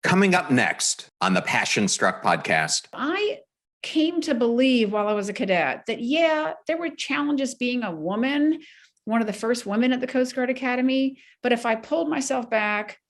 Coming up next on the Passion Struck podcast. I came to believe while I was a cadet that, there were challenges being a woman, one of the first women at the Coast Guard Academy. But if I pulled myself back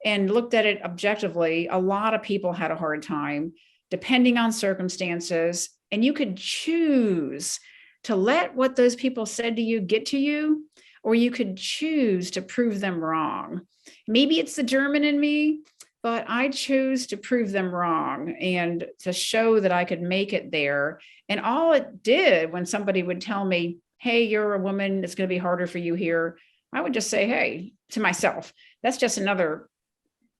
and looked at it objectively, a lot of people had a hard time, depending on circumstances. And you could choose to let what those people said to you get to you, or you could choose to prove them wrong. Maybe it's the German in me, but I chose to prove them wrong and to show that I could make it there. And all it did when somebody would tell me, hey, you're a woman, it's going to be harder for you here, I would just say, hey, to myself, that's just another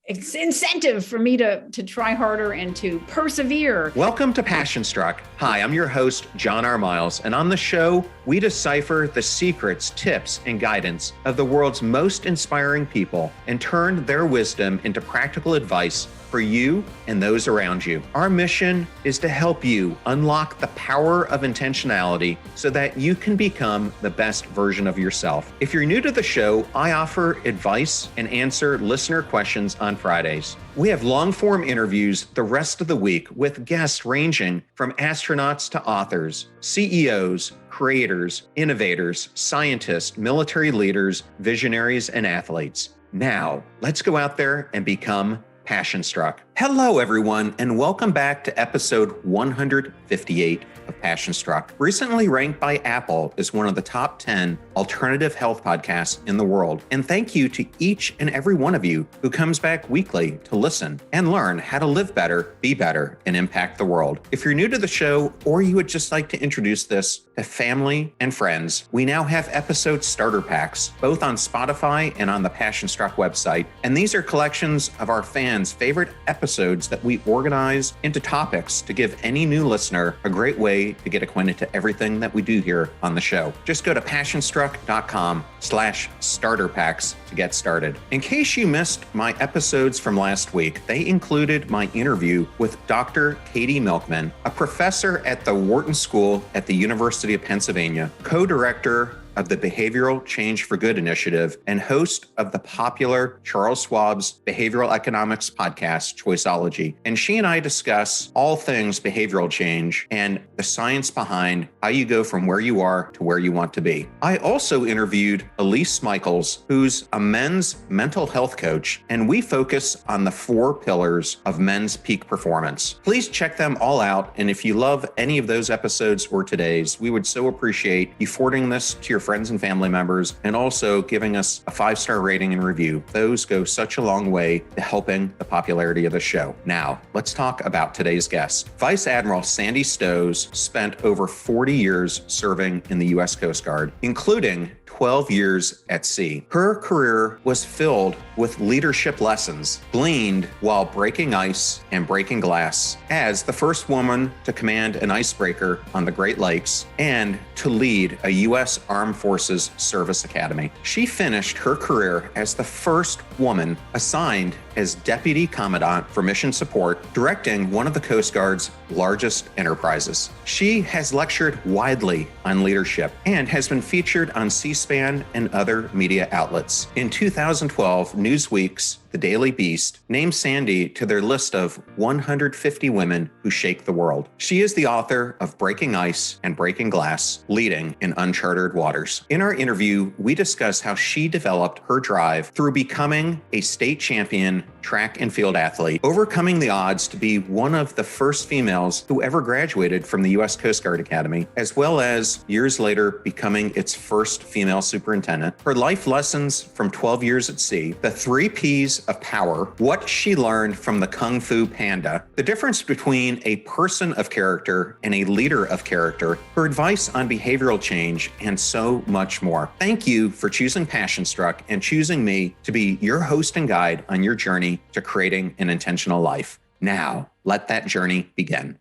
incentive for me to try harder and to persevere. Welcome to Passion Struck. Hi, I'm your host, John R. Miles, and on the show, we decipher the secrets, tips, and guidance of the world's most inspiring people and turn their wisdom into practical advice for you and those around you. Our mission is to help you unlock the power of intentionality so that you can become the best version of yourself. If you're new to the show, I offer advice and answer listener questions on Fridays. We have long-form interviews the rest of the week with guests ranging from astronauts to authors, CEOs, creators, innovators, scientists, military leaders, visionaries, and athletes. Now, let's go out there and become Passion Struck. Hello, everyone, and welcome back to episode 158 of Passion Struck, recently ranked by Apple as one of the top 10 alternative health podcasts in the world. And thank you to each and every one of you who comes back weekly to listen and learn how to live better, be better, and impact the world. If you're new to the show, or you would just like to introduce this to family and friends, we now have episode starter packs, both on Spotify and on the Passion Struck website. And these are collections of our fans' favorite episodes that we organize into topics to give any new listener a great way to get acquainted to everything that we do here on the show. Just go to passionstruck.com/starter packs to get started. In case you missed my episodes from last week, they included my interview with Dr. Katie Milkman, a professor at the Wharton School at the University of Pennsylvania, co-director of the Behavioral Change for Good initiative, and host of the popular Charles Schwab's behavioral economics podcast, Choiceology. And she and I discuss all things behavioral change and the science behind how you go from where you are to where you want to be. I also interviewed Elise Michaels, who's a men's mental health coach, and we focus on the 4 pillars of men's peak performance. Please check them all out. And if you love any of those episodes or today's, we would so appreciate you forwarding this to your friends and family members, and also giving us a 5-star rating and review. Those go such a long way to helping the popularity of the show. Now, let's talk about today's guest. Vice Admiral Sandy Stosz spent over 40 years serving in the U.S. Coast Guard, including 12 years at sea. Her career was filled with leadership lessons gleaned while breaking ice and breaking glass, as the first woman to command an icebreaker on the Great Lakes and to lead a U.S. Armed Forces Service Academy. She finished her career as the first woman assigned as Deputy Commandant for Mission Support, directing one of the Coast Guard's largest enterprises. She has lectured widely on leadership and has been featured on C-SPAN and other media outlets. In 2012, Newsweek's The Daily Beast named Sandy to their list of 150 women who shake the world. She is the author of Breaking Ice and Breaking Glass, Leading in Uncharted Waters. In our interview, we discuss how she developed her drive through becoming a state champion track and field athlete, overcoming the odds to be one of the first females who ever graduated from the U.S. Coast Guard Academy, as well as years later becoming its first female superintendent. Her life lessons from 12 years at sea, the 3 Ps of power, what she learned from the Kung Fu Panda, the difference between a person of character and a leader of character, her advice on behavioral change, and so much more. Thank you for choosing Passion Struck and choosing me to be your host and guide on your journey to creating an intentional life. Now, let that journey begin.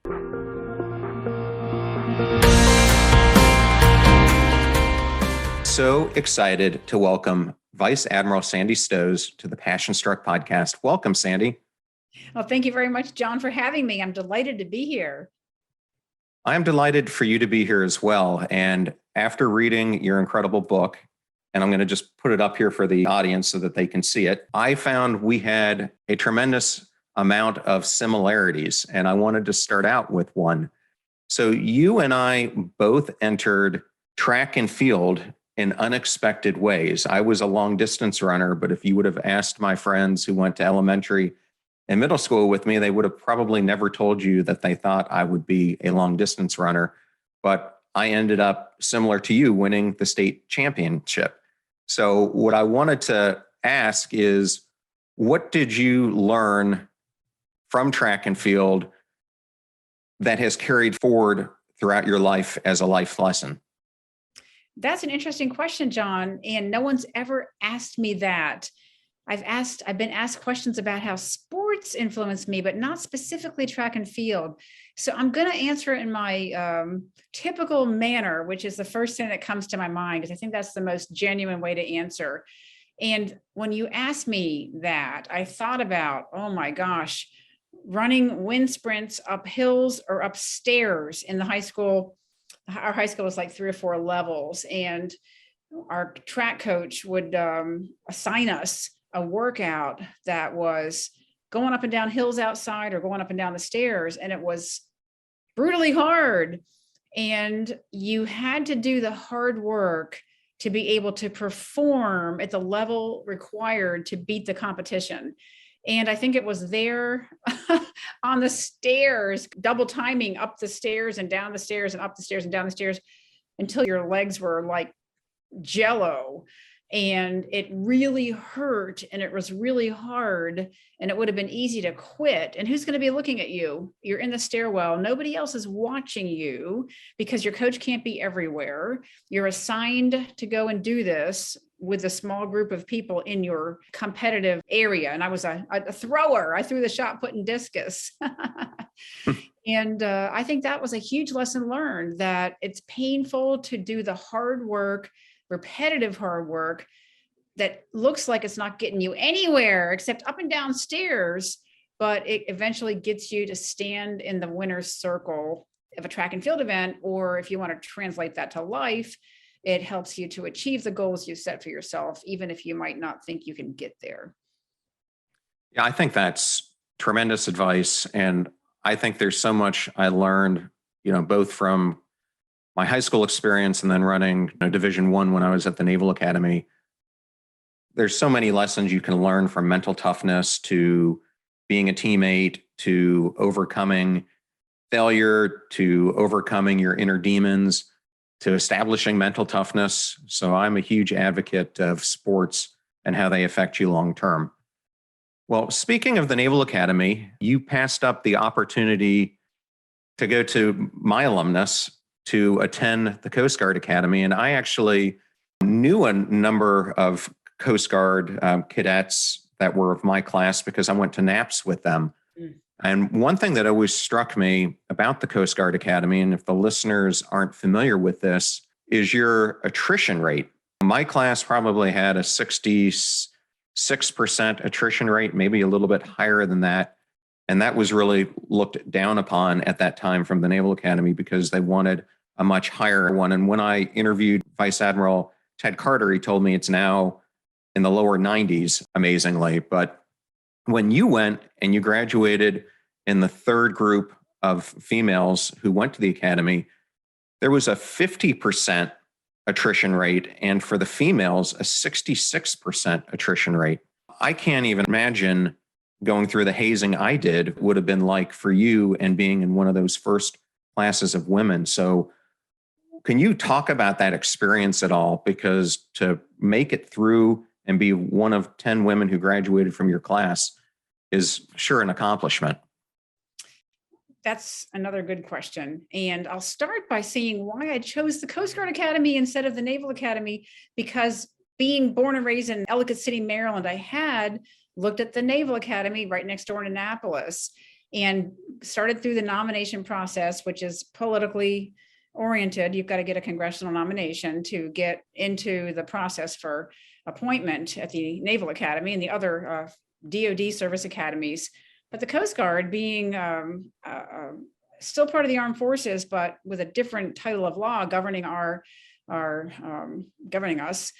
So excited to welcome Vice Admiral Sandy Stosz to the Passion Struck podcast. Welcome, Sandy. Well, thank you very much, John, for having me. I'm delighted to be here. I'm delighted for you to be here as well. And after reading your incredible book, and I'm going to just put it up here for the audience so that they can see it, I found we had a tremendous amount of similarities. And I wanted to start out with one. So you and I both entered track and field in unexpected ways. I was a long distance runner, but if you would have asked my friends who went to elementary and middle school with me, they would have probably never told you that they thought I would be a long distance runner. But I ended up, similar to you, winning the state championship. So what I wanted to ask is, what did you learn from track and field that has carried forward throughout your life as a life lesson? That's an interesting question, John. And no one's ever asked me that. I've been asked questions about how sports influenced me, but not specifically track and field. So I'm going to answer it in my typical manner, which is the first thing that comes to my mind, because I think that's the most genuine way to answer. And when you asked me that, I thought about, oh my gosh, running wind sprints up hills or upstairs in the high school. Our high school was like 3 or 4 levels, and our track coach would assign us a workout that was going up and down hills outside or going up and down the stairs. And it was brutally hard. And you had to do the hard work to be able to perform at the level required to beat the competition. And I think it was there on the stairs, double timing up the stairs and down the stairs and up the stairs and down the stairs until your legs were like jello. And it really hurt and it was really hard, and it would have been easy to quit. And who's going to be looking at you? You're in the stairwell. Nobody else is watching you because your coach can't be everywhere. You're assigned to go and do this with a small group of people in your competitive area. And I was a thrower. I threw the shot put in discus. And I think that was a huge lesson learned, that it's painful to do the hard work, repetitive hard work that looks like it's not getting you anywhere except up and down stairs, but it eventually gets you to stand in the winner's circle of a track and field event. Or if you want to translate that to life, it helps you to achieve the goals you set for yourself, even if you might not think you can get there. Yeah, I think that's tremendous advice. And I think there's so much I learned, both from my high school experience and then running Division I when I was at the Naval Academy. There's so many lessons you can learn, from mental toughness to being a teammate, to overcoming failure, to overcoming your inner demons, to establishing mental toughness. So I'm a huge advocate of sports and how they affect you long term. Well, speaking of the Naval Academy, you passed up the opportunity to go to my alumnus to attend the Coast Guard Academy. And I actually knew a number of Coast Guard cadets that were of my class because I went to NAPS with them. And one thing that always struck me about the Coast Guard Academy, and if the listeners aren't familiar with this, is your attrition rate. My class probably had a 66% attrition rate, maybe a little bit higher than that. And that was really looked down upon at that time from the Naval Academy because they wanted a much higher one. And when I interviewed Vice Admiral Ted Carter, he told me it's now in the lower 90s, amazingly. But when you went and you graduated in the third group of females who went to the academy, there was a 50% attrition rate. And for the females, a 66% attrition rate. I can't even imagine going through the hazing I did would have been like for you and being in one of those first classes of women. So can you talk about that experience at all? Because to make it through and be one of 10 women who graduated from your class is sure an accomplishment. That's another good question. And I'll start by saying why I chose the Coast Guard Academy instead of the Naval Academy, because being born and raised in Ellicott City, Maryland, I had looked at the Naval Academy right next door in Annapolis and started through the nomination process, which is politically oriented. You've got to get a congressional nomination to get into the process for appointment at the Naval Academy and the other DoD service academies. But the Coast Guard, being still part of the armed forces, but with a different title of law governing governing us,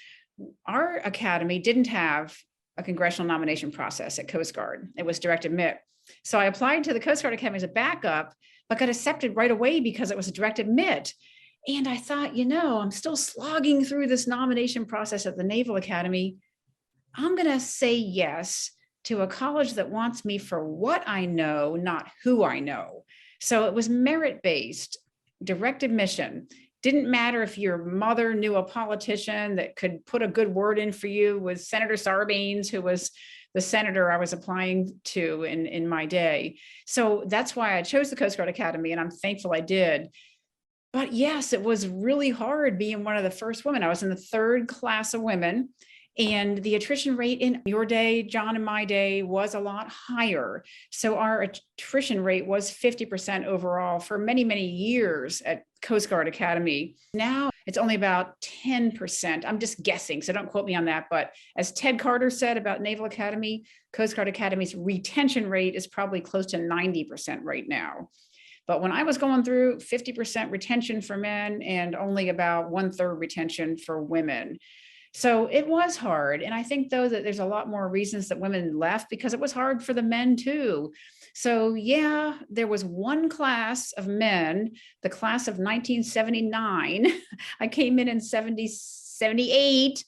our academy didn't have a congressional nomination process at Coast Guard. It was direct admit. So I applied to the Coast Guard Academy as a backup, but got accepted right away because it was a direct admit. And I thought, I'm still slogging through this nomination process at the Naval Academy. I'm going to say yes to a college that wants me for what I know, not who I know. So it was merit-based, direct admission. Didn't matter if your mother knew a politician that could put a good word in for you. Was Senator Sarbanes, who was the senator I was applying to in my day. So that's why I chose the Coast Guard Academy, and I'm thankful I did. But yes, it was really hard being one of the first women. I was in the third class of women, and the attrition rate in your day, John, and my day was a lot higher. So our attrition rate was 50% overall for many, many years at Coast Guard Academy. Now it's only about 10%. I'm just guessing, so don't quote me on that. But as Ted Carter said about Naval Academy, Coast Guard Academy's retention rate is probably close to 90% right now. But when I was going through 50% retention for men and only about 1/3 retention for women. So it was hard. And I think, though, that there's a lot more reasons that women left because it was hard for the men, too. So, yeah, there was one class of men, the class of 1979. I came in 78,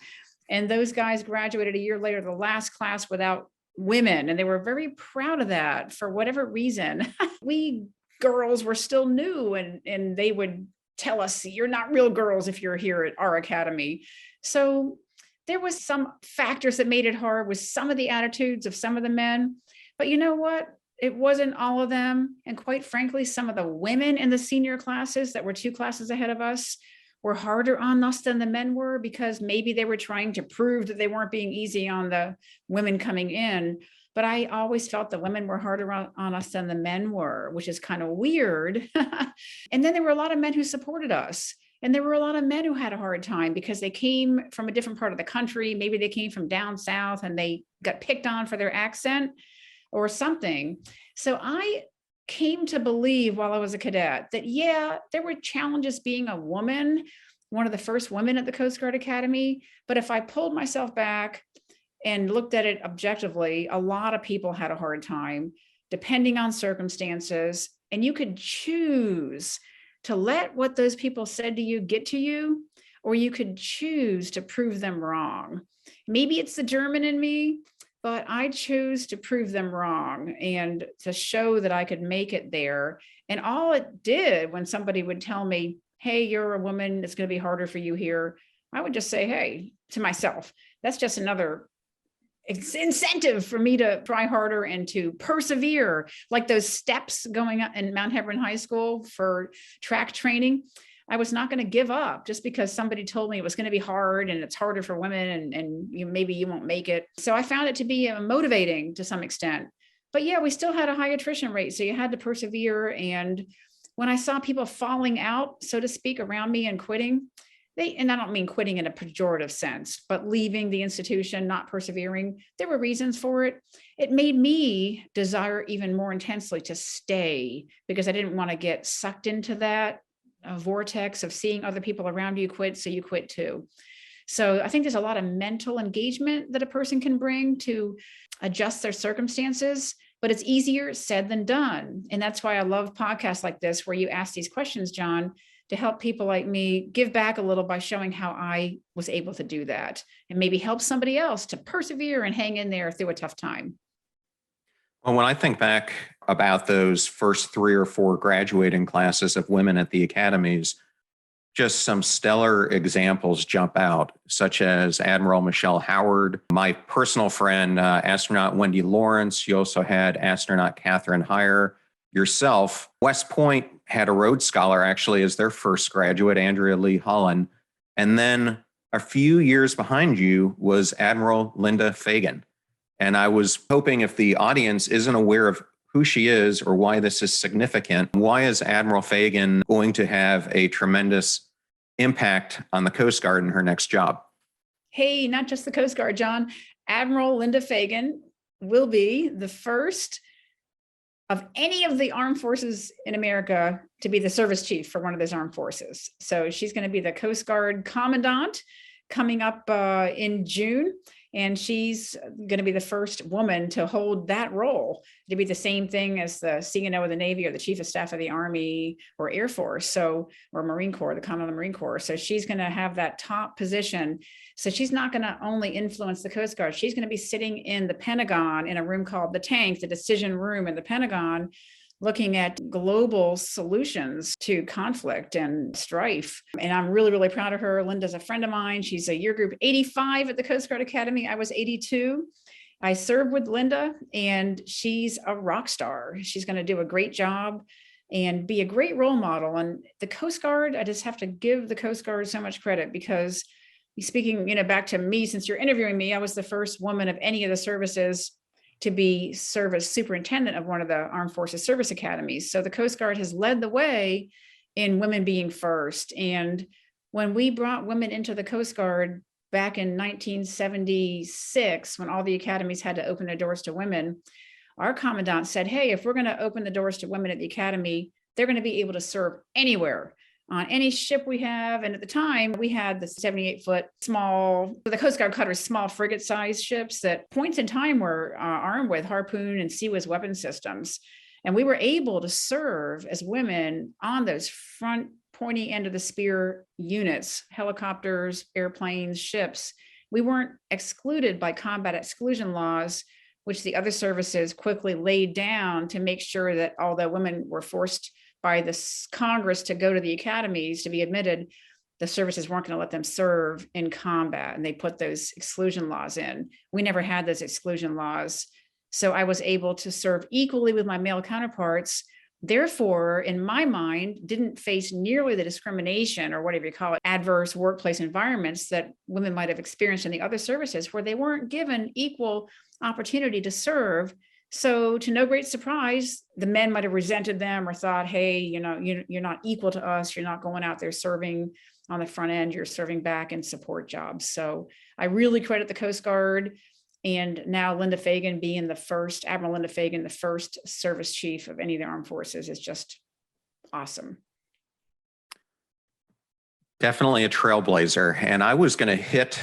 and those guys graduated a year later, the last class without women. And they were very proud of that for whatever reason. We girls were still new, and they would tell us, you're not real girls if you're here at our academy. So there was some factors that made it hard with some of the attitudes of some of the men. But you know what? It wasn't all of them. And quite frankly, some of the women in the senior classes that were 2 classes ahead of us were harder on us than the men were, because maybe they were trying to prove that they weren't being easy on the women coming in. But I always felt the women were harder on us than the men were, which is kind of weird. And then there were a lot of men who supported us. And there were a lot of men who had a hard time because they came from a different part of the country. Maybe they came from down south and they got picked on for their accent or something. So I came to believe while I was a cadet that, yeah, there were challenges being a woman, one of the first women at the Coast Guard Academy. But if I pulled myself back and looked at it objectively, a lot of people had a hard time, depending on circumstances. And you could choose to let what those people said to you get to you, or you could choose to prove them wrong. Maybe it's the German in me, but I chose to prove them wrong and to show that I could make it there. And all it did when somebody would tell me, hey, you're a woman, it's going to be harder for you here, I would just say, hey, to myself, that's just another incentive for me to try harder and to persevere, like those steps going up in Mount Hebron High School for track training. I was not going to give up just because somebody told me it was going to be hard and it's harder for women and maybe you won't make it. So I found it to be motivating to some extent. But yeah, we still had a high attrition rate, so you had to persevere. And when I saw people falling out, so to speak, around me and quitting, and I don't mean quitting in a pejorative sense, but leaving the institution, not persevering, there were reasons for it. It made me desire even more intensely to stay because I didn't want to get sucked into that vortex of seeing other people around you quit, so you quit too. So I think there's a lot of mental engagement that a person can bring to adjust their circumstances, but it's easier said than done. And that's why I love podcasts like this, where you ask these questions, John, to help people like me give back a little by showing how I was able to do that and maybe help somebody else to persevere and hang in there through a tough time. Well, when I think back about those first 3 or 4 graduating classes of women at the academies, just some stellar examples jump out, such as Admiral Michelle Howard, my personal friend, astronaut Wendy Lawrence. You also had astronaut Catherine Heyer, yourself. West Point had a Rhodes Scholar actually as their first graduate, Andrea Lee Holland. And then a few years behind you was Admiral Linda Fagan. And I was hoping, if the audience isn't aware of who she is or why this is significant, why is Admiral Fagan going to have a tremendous impact on the Coast Guard in her next job? Hey, not just the Coast Guard, John. Admiral Linda Fagan will be the first of any of the armed forces in America to be the service chief for one of those armed forces. So she's going to be the Coast Guard Commandant coming up in June. And she's going to be the first woman to hold that role, to be the same thing as the CNO of the Navy or the Chief of Staff of the Army or Air Force, or Marine Corps, the Commandant of the Marine Corps. So she's going to have that top position. So she's not going to only influence the Coast Guard. She's going to be sitting in the Pentagon in a room called the tank, the decision room in the Pentagon, looking at global solutions to conflict and strife. And I'm really, really proud of her. Linda's a friend of mine. She's a year group 85 at the Coast Guard Academy. I was 82. I served with Linda, and she's a rock star. She's going to do a great job and be a great role model. And the Coast Guard, I just have to give the Coast Guard so much credit, because speaking, back to me, since you're interviewing me, I was the first woman of any of the services to serve as superintendent of one of the Armed Forces Service Academies. So the Coast Guard has led the way in women being first. And when we brought women into the Coast Guard back in 1976, when all the academies had to open their doors to women, our commandant said, hey, if we're going to open the doors to women at the academy, they're going to be able to serve anywhere, on any ship we have. And at the time, we had the 78-foot small, the Coast Guard cutters, small frigate-sized ships that points in time were armed with harpoon and CWIS weapon systems. And we were able to serve as women on those front pointy end of the spear units, helicopters, airplanes, ships. We weren't excluded by combat exclusion laws, which the other services quickly laid down to make sure that although women were forced by the Congress to go to the academies to be admitted, the services weren't going to let them serve in combat. And they put those exclusion laws in. We never had those exclusion laws. So I was able to serve equally with my male counterparts. Therefore, in my mind, didn't face nearly the discrimination, or whatever you call it, adverse workplace environments that women might have experienced in the other services, where they weren't given equal opportunity to serve. So to no great surprise, the men might have resented them or thought, hey, you're not equal to us. You're not going out there serving on the front end. You're serving back in support jobs. So I really credit the Coast Guard. And now Linda Fagan being Admiral Linda Fagan, the first service chief of any of the armed forces, is just awesome. Definitely a trailblazer. And I was going to hit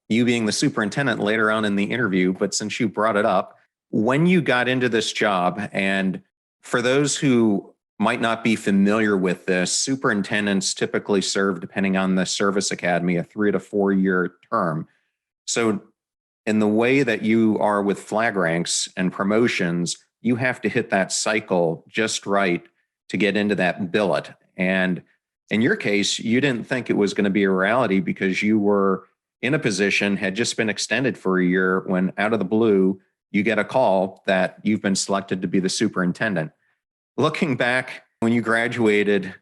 you being the superintendent later on in the interview, but since you brought it up, when you got into this job, and for those who might not be familiar with this, superintendents typically serve, depending on the service academy, a 3 to 4 year term. So in the way that you are with flag ranks and promotions, you have to hit that cycle just right to get into that billet. And in your case, you didn't think it was going to be a reality, because you were in a position, had just been extended for a year, when out of the blue, you get a call that you've been selected to be the superintendent. Looking back, when you graduated,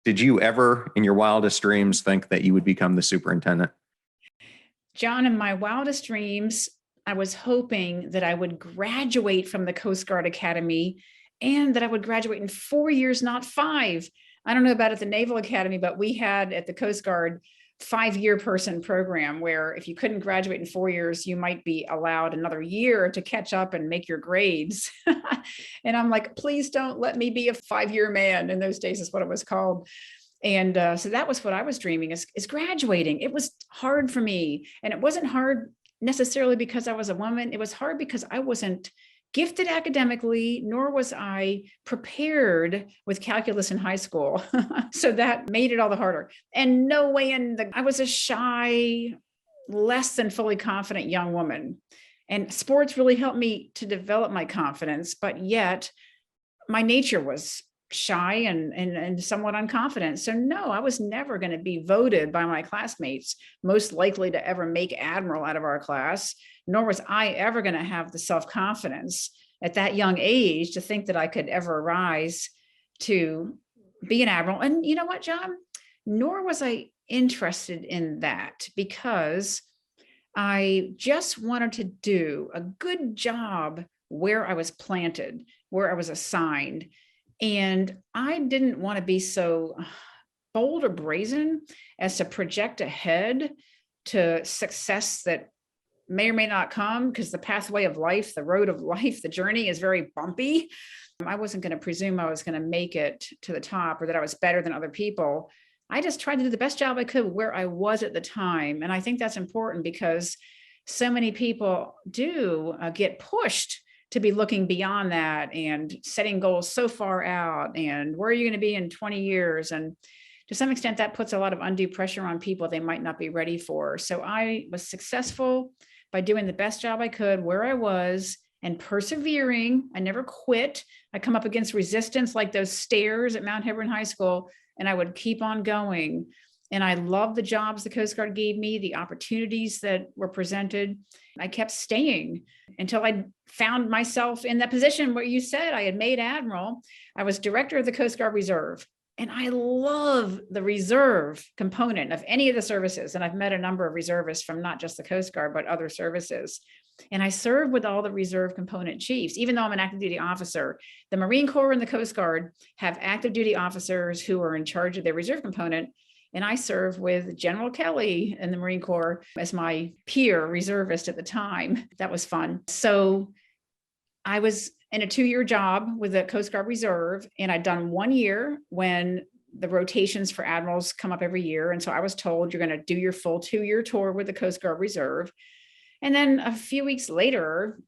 did you ever in your wildest dreams think that you would become the superintendent? John, in my wildest dreams, I was hoping that I would graduate from the Coast Guard Academy, and that I would graduate in 4 years, not 5. I don't know about at the Naval Academy, but we had at the Coast Guard 5-year person program, where if you couldn't graduate in 4 years, you might be allowed another year to catch up and make your grades. And I'm like, please don't let me be a 5-year man. In those days is what it was called. And so that was what I was dreaming, is graduating. It was hard for me. And it wasn't hard necessarily because I was a woman. It was hard because I wasn't gifted academically, nor was I prepared with calculus in high school. So that made it all the harder. And no way I was a shy, less than fully confident young woman. And sports really helped me to develop my confidence, but yet my nature was shy and somewhat unconfident. So no, I was never going to be voted by my classmates most likely to ever make admiral out of our class, nor was I ever going to have the self-confidence at that young age to think that I could ever rise to be an admiral. And you know what, John? Nor was I interested in that, because I just wanted to do a good job where I was planted, where I was assigned. And I didn't want to be so bold or brazen as to project ahead to success that may or may not come, because the pathway of life, the road of life, the journey is very bumpy. I wasn't going to presume I was going to make it to the top, or that I was better than other people. I just tried to do the best job I could where I was at the time. And I think that's important, because so many people do get pushed to be looking beyond that and setting goals so far out. And where are you going to be in 20 years? And to some extent, that puts a lot of undue pressure on people they might not be ready for. So I was successful by doing the best job I could where I was and persevering. I never quit. I come up against resistance like those stairs at Mount Hebron High School, and I would keep on going. And I loved the jobs the Coast Guard gave me, the opportunities that were presented. I kept staying until I found myself in that position where you said I had made Admiral. I was director of the Coast Guard Reserve. And I love the reserve component of any of the services. And I've met a number of reservists from not just the Coast Guard, but other services. And I serve with all the reserve component chiefs, even though I'm an active duty officer. The Marine Corps and the Coast Guard have active duty officers who are in charge of their reserve component. And I serve with General Kelly in the Marine Corps as my peer reservist at the time. That was fun. So I was in a 2-year job with the Coast Guard Reserve, and I'd done 1 year when the rotations for admirals come up every year. And so I was told, you're going to do your full 2-year tour with the Coast Guard Reserve. And then a few weeks later,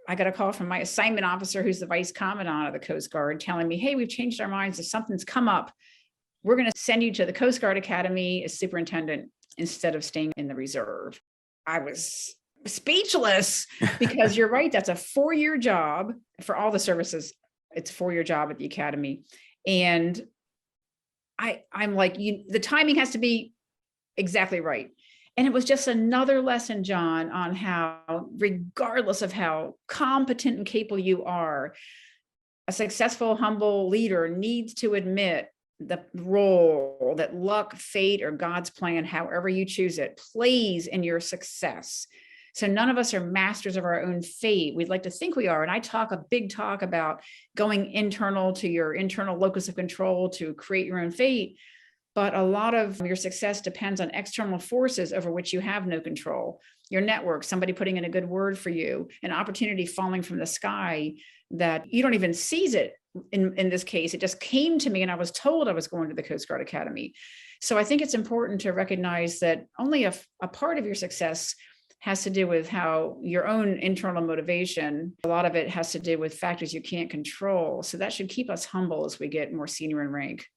I got a call from my assignment officer, who's the vice commandant of the Coast Guard, telling me, hey, we've changed our minds. If something's come up, we're going to send you to the Coast Guard Academy as superintendent instead of staying in the reserve. I was speechless because you're right. That's a 4-year job for all the services. It's a 4-year job at the academy. And I'm like, the timing has to be exactly right. And it was just another lesson, John, on how, regardless of how competent and capable you are, a successful, humble leader needs to admit the role that luck, fate, or God's plan, however you choose it, plays in your success. So none of us are masters of our own fate. We'd like to think we are. And I talk a big talk about going internal to your internal locus of control to create your own fate. But a lot of your success depends on external forces over which you have no control. Your network, somebody putting in a good word for you, an opportunity falling from the sky that you don't even seize it. In this case, it just came to me and I was told I was going to the Coast Guard Academy. So I think it's important to recognize that only a part of your success has to do with how your own internal motivation. A lot of it has to do with factors you can't control. So that should keep us humble as we get more senior in rank.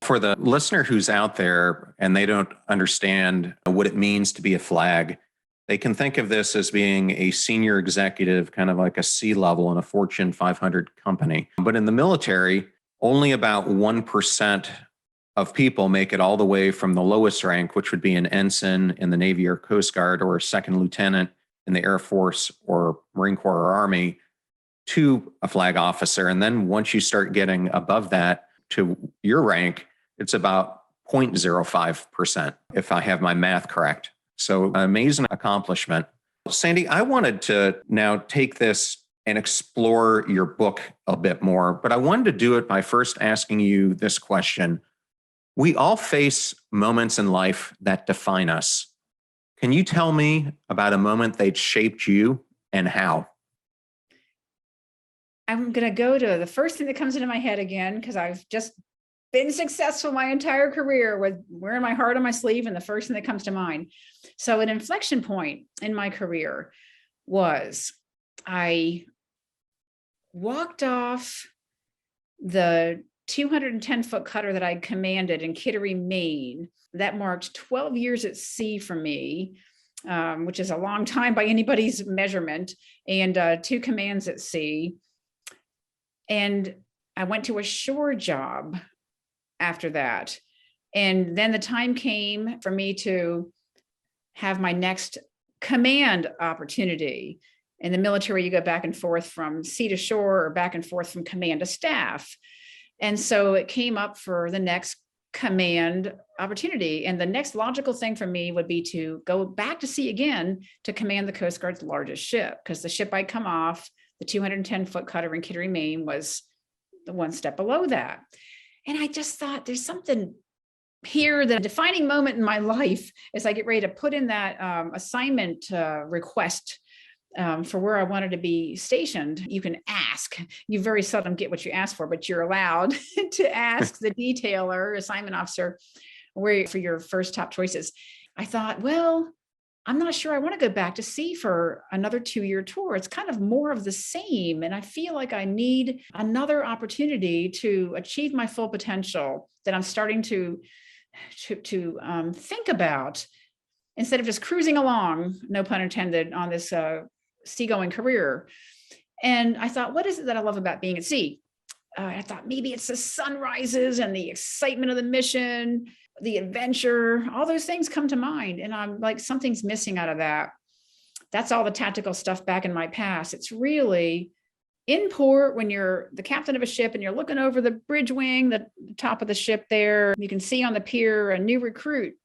For the listener who's out there and they don't understand what it means to be a flag, they can think of this as being a senior executive, kind of like a C-level in a Fortune 500 company. But in the military, only about 1% of people make it all the way from the lowest rank, which would be an ensign in the Navy or Coast Guard, or a second lieutenant in the Air Force or Marine Corps or Army, to a flag officer. And then once you start getting above that to your rank, it's about 0.05%, if I have my math correct. So an amazing accomplishment. Sandy, I wanted to now take this and explore your book a bit more, but I wanted to do it by first asking you this question. We all face moments in life that define us. Can you tell me about a moment that shaped you and how? I'm going to go to the first thing that comes into my head again, because I've just been successful my entire career with wearing my heart on my sleeve, and the first thing that comes to mind. So an inflection point in my career was I walked off the 210-foot cutter that I commanded in Kittery, Maine. That marked 12 years at sea for me, which is a long time by anybody's measurement, and 2 commands at sea. And I went to a shore job after that. And then the time came for me to have my next command opportunity. In the military, you go back and forth from sea to shore or back and forth from command to staff. And so it came up for the next command opportunity. And the next logical thing for me would be to go back to sea again to command the Coast Guard's largest ship, because the ship I'd come off, the 210-foot cutter in Kittery, Maine, was the one step below that. And I just thought there's something here, the defining moment in my life as I get ready to put in that assignment request for where I wanted to be stationed. You can ask. You very seldom get what you ask for, but you're allowed to ask the detailer, assignment officer, where for your first top choices. I thought, well, I'm not sure I want to go back to sea for another 2-year tour. It's kind of more of the same. And I feel like I need another opportunity to achieve my full potential that I'm starting to think about instead of just cruising along, no pun intended, on this seagoing career. And I thought, what is it that I love about being at sea? I thought maybe it's the sunrises and the excitement of the mission, the adventure, all those things come to mind. And I'm like, something's missing out of that. That's all the tactical stuff back in my past. It's really in port when you're the captain of a ship and you're looking over the bridge wing, the top of the ship there. You can see on the pier a new recruit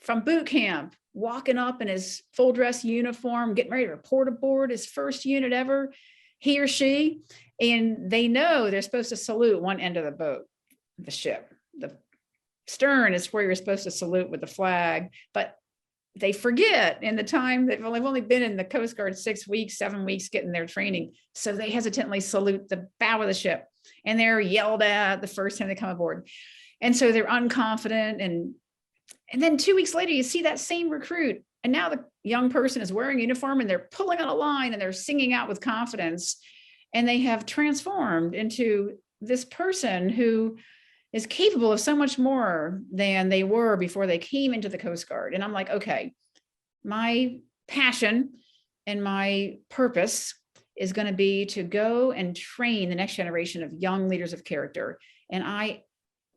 from boot camp walking up in his full dress uniform, getting ready to report aboard his first unit ever, he or she. And they know they're supposed to salute one end of the boat, the ship. The stern is where you're supposed to salute with the flag, but they forget in the time they've only been in the Coast Guard 6 weeks, 7 weeks getting their training. So they hesitantly salute the bow of the ship and they're yelled at the first time they come aboard. And so they're unconfident. And then 2 weeks later, you see that same recruit. And now the young person is wearing a uniform and they're pulling on a line and they're singing out with confidence. And they have transformed into this person who is capable of so much more than they were before they came into the Coast Guard. And I'm like, okay, my passion and my purpose is going to be to go and train the next generation of young leaders of character. And I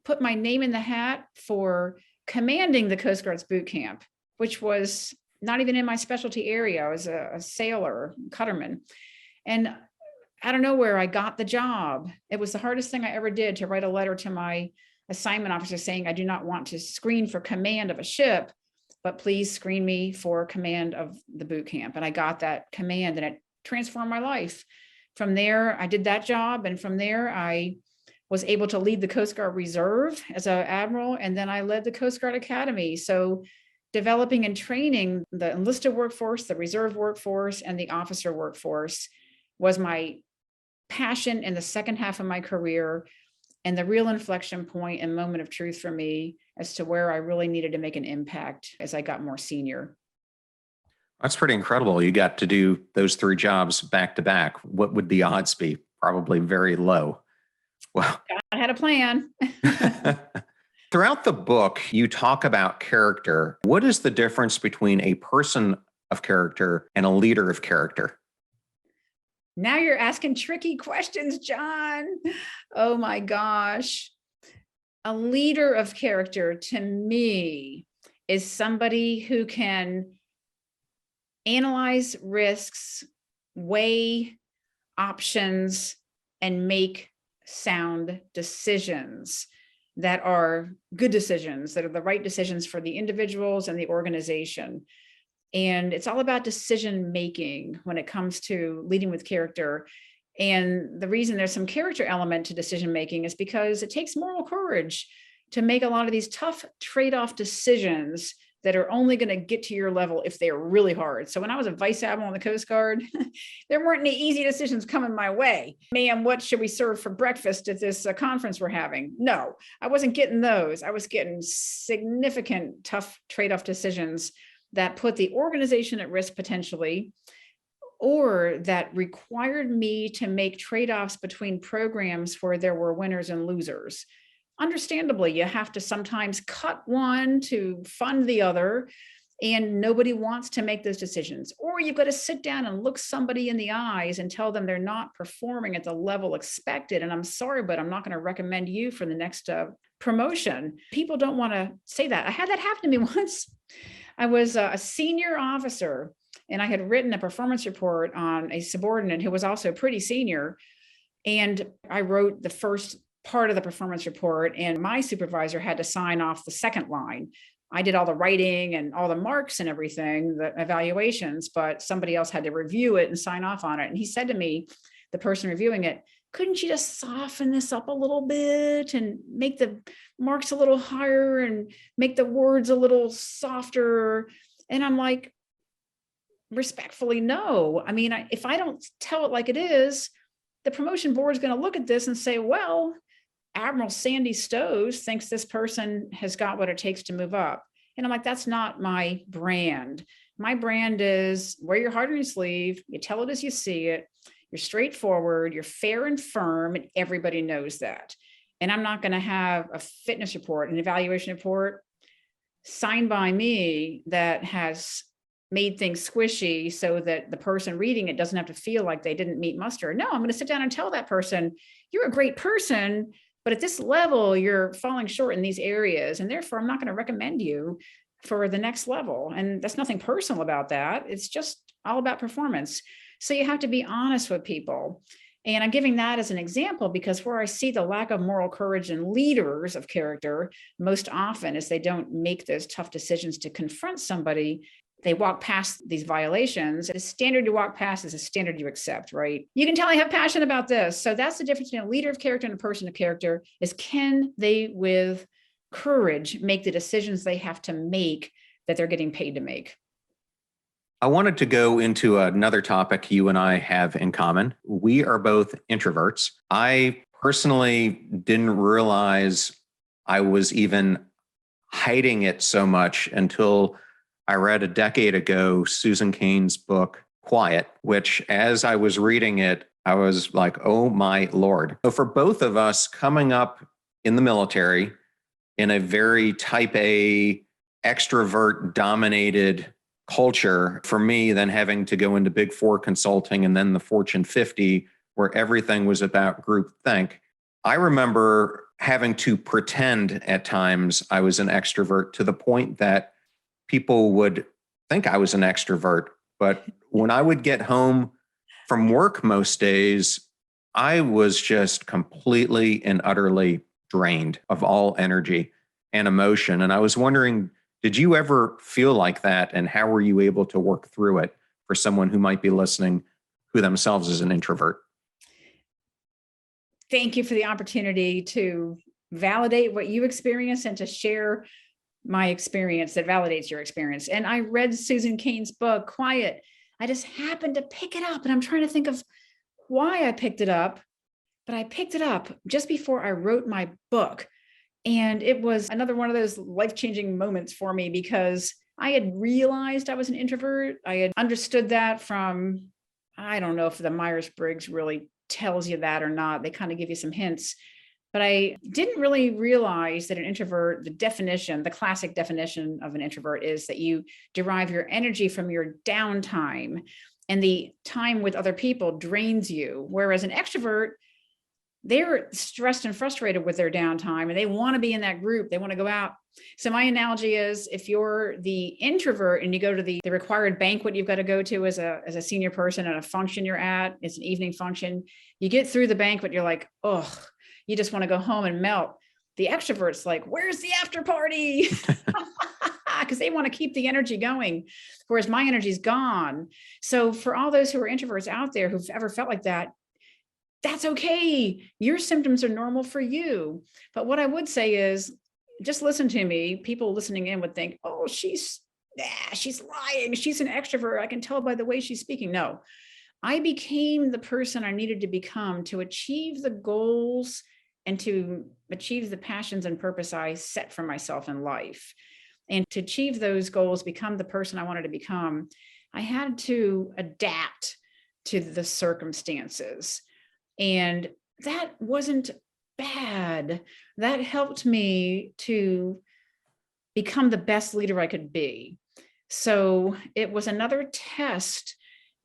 put my name in the hat for commanding the Coast Guard's boot camp, which was not even in my specialty area. I was a sailor, cutterman. And out of nowhere, I got the job. It was the hardest thing I ever did to write a letter to my assignment officer saying, I do not want to screen for command of a ship, but please screen me for command of the boot camp. And I got that command and it transformed my life. From there, I did that job. And from there, I was able to lead the Coast Guard Reserve as an admiral. And then I led the Coast Guard Academy. So developing and training the enlisted workforce, the reserve workforce, and the officer workforce was my passion in the second half of my career and the real inflection point and moment of truth for me as to where I really needed to make an impact as I got more senior. That's pretty incredible. You got to do those 3 jobs back to back. What would the odds be? Probably very low. Well, I had a plan. Throughout the book, you talk about character. What is the difference between a person of character and a leader of character? Now you're asking tricky questions, John. Oh my gosh. A leader of character to me is somebody who can analyze risks, weigh options, and make sound decisions that are good decisions, that are the right decisions for the individuals and the organization. And it's all about decision making when it comes to leading with character. And the reason there's some character element to decision making is because it takes moral courage to make a lot of these tough trade-off decisions that are only going to get to your level if they're really hard. So when I was a vice admiral in the Coast Guard, there weren't any easy decisions coming my way. Ma'am, what should we serve for breakfast at this conference we're having? No, I wasn't getting those. I was getting significant tough trade-off decisions that put the organization at risk potentially, or that required me to make trade-offs between programs where there were winners and losers. Understandably, you have to sometimes cut one to fund the other, and nobody wants to make those decisions. Or you've got to sit down and look somebody in the eyes and tell them they're not performing at the level expected. And I'm sorry, but I'm not going to recommend you for the next promotion. People don't want to say that. I had that happen to me once. I was a senior officer, and I had written a performance report on a subordinate who was also pretty senior. And I wrote the first part of the performance report, and my supervisor had to sign off the second line. I did all the writing and all the marks and everything, the evaluations, but somebody else had to review it and sign off on it. And he said to me, the person reviewing it, couldn't you just soften this up a little bit and make the marks a little higher and make the words a little softer? And I'm like, respectfully, no. I mean, if I don't tell it like it is, the promotion board is going to look at this and say, well, Admiral Sandy Stosz thinks this person has got what it takes to move up. And I'm like, that's not my brand. My brand is wear your heart on your sleeve. You tell it as you see it. You're straightforward. You're fair and firm. And everybody knows that. And I'm not going to have a fitness report, an evaluation report signed by me that has made things squishy so that the person reading it doesn't have to feel like they didn't meet muster. No, I'm going to sit down and tell that person, you're a great person, but at this level, you're falling short in these areas. And therefore, I'm not going to recommend you for the next level. And that's nothing personal about that. It's just all about performance. So you have to be honest with people. And I'm giving that as an example because where I see the lack of moral courage in leaders of character most often is they don't make those tough decisions to confront somebody. They walk past these violations. The standard you walk past is a standard you accept, right? You can tell I have passion about this. So that's the difference between a leader of character and a person of character is can they, with courage, make the decisions they have to make that they're getting paid to make? I wanted to go into another topic you and I have in common. We are both introverts. I personally didn't realize I was even hiding it so much until I read a decade ago Susan Cain's book, Quiet, which as I was reading it, I was like, oh my Lord. So for both of us coming up in the military in a very type A, extrovert dominated culture, for me, then having to go into Big Four consulting and then the Fortune 50, where everything was about groupthink, I remember having to pretend at times I was an extrovert to the point that people would think I was an extrovert. But when I would get home from work most days, I was just completely and utterly drained of all energy and emotion. And I was wondering, did you ever feel like that? And how were you able to work through it for someone who might be listening who themselves is an introvert? Thank you for the opportunity to validate what you experience and to share my experience that validates your experience. And I read Susan Cain's book, Quiet. I just happened to pick it up and I'm trying to think of why I picked it up, but I picked it up just before I wrote my book. And it was another one of those life-changing moments for me because I had realized I was an introvert. I had understood that from, I don't know if the Myers-Briggs really tells you that or not. They kind of give you some hints. But I didn't really realize that an introvert, the definition, the classic definition of an introvert is that you derive your energy from your downtime and the time with other people drains you. Whereas an extrovert, they're stressed and frustrated with their downtime and they want to be in that group. They want to go out. So my analogy is if you're the introvert and you go to the required banquet you've got to go to as a senior person at a function you're at, it's an evening function, you get through the banquet, you're like, oh, you just want to go home and melt. The extrovert's like, where's the after party? Because they want to keep the energy going, whereas my energy's gone. So for all those who are introverts out there who've ever felt like that, that's okay. Your symptoms are normal for you. But what I would say is just listen to me. People listening in would think, oh, she's lying. She's an extrovert. I can tell by the way she's speaking. No, I became the person I needed to become to achieve the goals and to achieve the passions and purpose I set for myself in life. And to achieve those goals, become the person I wanted to become, I had to adapt to the circumstances. And that wasn't bad. That helped me to become the best leader I could be. So it was another test.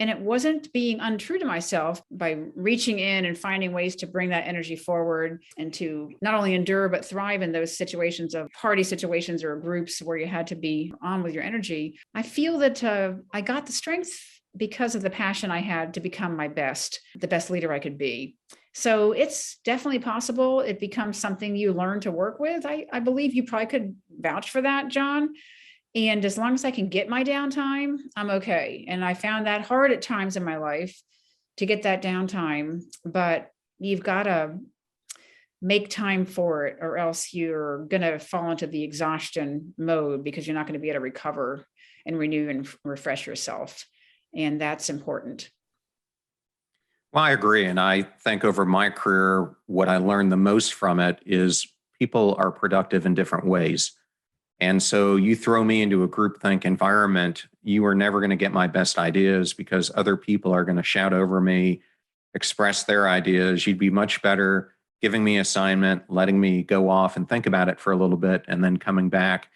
And it wasn't being untrue to myself by reaching in and finding ways to bring that energy forward and to not only endure, but thrive in those situations of party situations or groups where you had to be on with your energy. I feel that I got the strength because of the passion I had to become the best leader I could be. So it's definitely possible. It becomes something you learn to work with. I believe you probably could vouch for that, John. And as long as I can get my downtime, I'm okay. And I found that hard at times in my life to get that downtime, but you've got to make time for it or else you're going to fall into the exhaustion mode because you're not going to be able to recover and renew and refresh yourself. And that's important. Well, I agree. And I think over my career, what I learned the most from it is people are productive in different ways. And so you throw me into a groupthink environment, you are never going to get my best ideas because other people are going to shout over me, express their ideas. You'd be much better giving me assignment, letting me go off and think about it for a little bit, and then coming back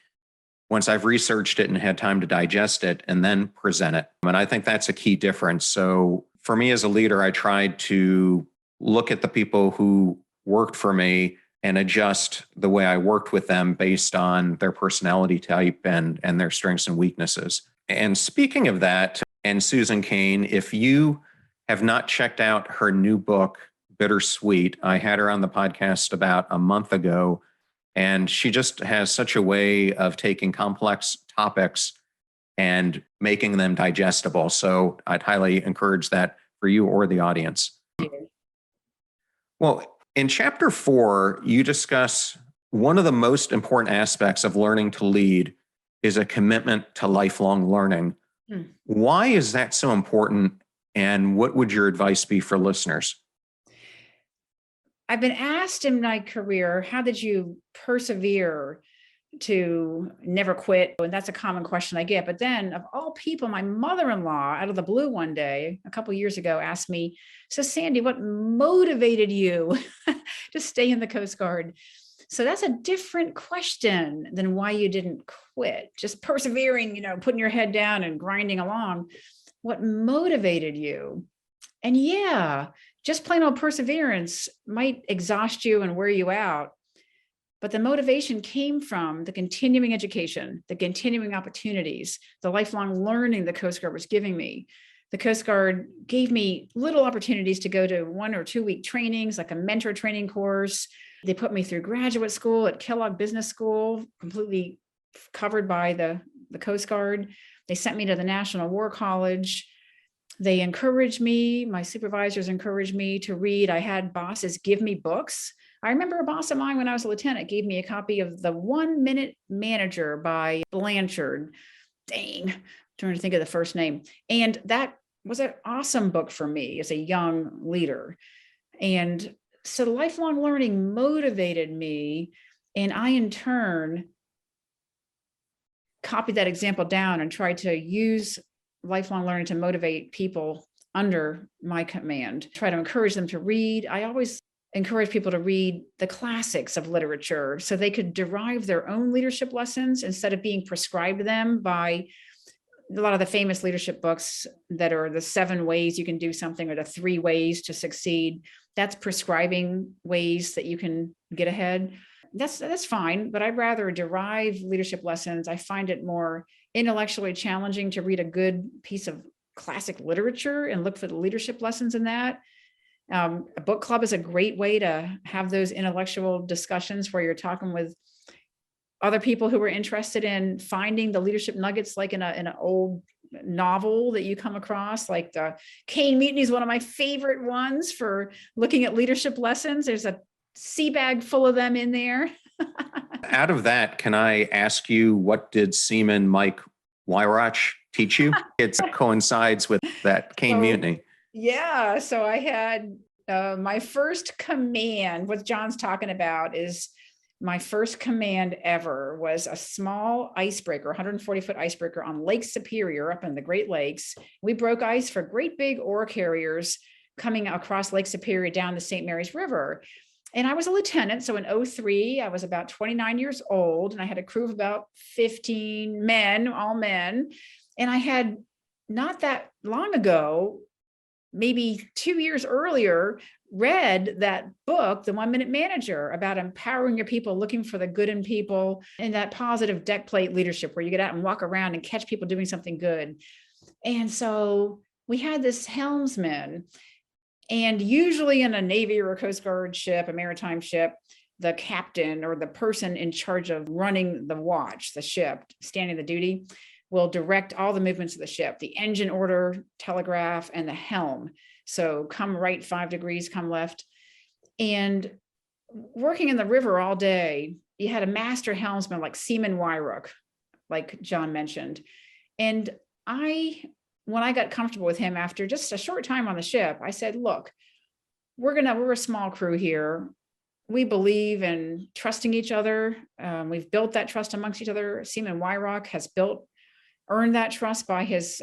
once I've researched it and had time to digest it and then present it. And I think that's a key difference. So for me as a leader, I tried to look at the people who worked for me and adjust the way I worked with them based on their personality type and their strengths and weaknesses. And speaking of that, and Susan Cain, if you have not checked out her new book, Bittersweet, I had her on the podcast about a month ago, and she just has such a way of taking complex topics and making them digestible. So I'd highly encourage that for you or the audience. Well, in chapter 4, you discuss one of the most important aspects of learning to lead is a commitment to lifelong learning. Why is that so important? And what would your advice be for listeners? I've been asked in my career, how did you persevere to never quit? And that's a common question I get. But then, of all people, my mother-in-law, out of the blue one day, a couple of years ago, asked me, so Sandy, what motivated you to stay in the Coast Guard? So that's a different question than why you didn't quit. Just persevering, putting your head down and grinding along. What motivated you? And yeah, just plain old perseverance might exhaust you and wear you out. But the motivation came from the continuing education, the continuing opportunities, the lifelong learning the Coast Guard was giving me. The Coast Guard gave me little opportunities to go to 1 or 2 week trainings, like a mentor training course. They put me through graduate school at Kellogg Business School, completely covered by the Coast Guard. They sent me to the National War College. They encouraged me, my supervisors encouraged me to read. I had bosses give me books. I remember a boss of mine when I was a lieutenant gave me a copy of The 1 Minute Manager by Blanchard. Dang, I'm trying to think of the first name. And that was an awesome book for me as a young leader. And so lifelong learning motivated me. And I, in turn, copied that example down and tried to use lifelong learning to motivate people under my command, try to encourage them to read. I always encourage people to read the classics of literature so they could derive their own leadership lessons instead of being prescribed them by a lot of the famous leadership books that are the 7 ways you can do something or the 3 ways to succeed. That's prescribing ways that you can get ahead. That's fine, but I'd rather derive leadership lessons. I find it more intellectually challenging to read a good piece of classic literature and look for the leadership lessons in that. A book club is a great way to have those intellectual discussions where you're talking with other people who are interested in finding the leadership nuggets, like in an old novel that you come across, like the Cain Mutiny is one of my favorite ones for looking at leadership lessons. There's a sea bag full of them in there. Out of that, can I ask you, what did Seaman Mike Wyrach teach you? It coincides with that Cain Mutiny. Yeah, so I had my first command, what John's talking about is my first command ever was a small icebreaker, 140-foot icebreaker on Lake Superior up in the Great Lakes. We broke ice for great big ore carriers coming across Lake Superior down the St. Mary's River. And I was a lieutenant. So in 2003, I was about 29 years old and I had a crew of about 15 men, all men. And I had not that long ago, maybe 2 years earlier, read that book, The 1 Minute Manager, about empowering your people, looking for the good in people, and that positive deck plate leadership where you get out and walk around and catch people doing something good. And so we had this helmsman, and usually in a Navy or a Coast Guard ship, a maritime ship, the captain or the person in charge of running the watch, the ship, standing the duty, will direct all the movements of the ship, the engine order, telegraph, and the helm. So come right 5 degrees, come left. And working in the river all day, you had a master helmsman like Seaman Wyrach, like John mentioned. And when I got comfortable with him after just a short time on the ship, I said, look, we're a small crew here. we believe in trusting each other. We've built that trust amongst each other. Seaman Wyrock has earned that trust by his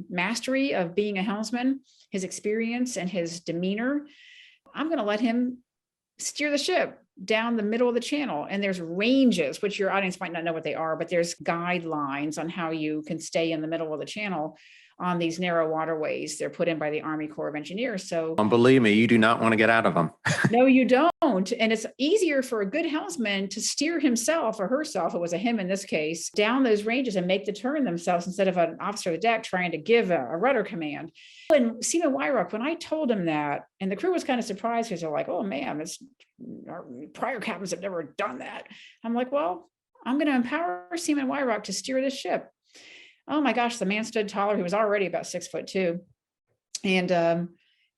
mastery of being a helmsman, his experience and his demeanor. I'm going to let him steer the ship down the middle of the channel. And there's ranges, which your audience might not know what they are, but there's guidelines on how you can stay in the middle of the channel on these narrow waterways. They're put in by the Army Corps of Engineers. So believe me, you do not want to get out of them. no, you don't. And it's easier for a good helmsman to steer himself or herself, it was a him in this case, down those ranges and make the turn themselves instead of an officer of the deck trying to give a rudder command. And Seaman Wyrock, when I told him that, and the crew was kind of surprised because they're like, oh man, our prior captains have never done that. I'm like, well, I'm going to empower Seaman Wyrock to steer this ship. Oh my gosh, the man stood taller. He was already about 6'2". And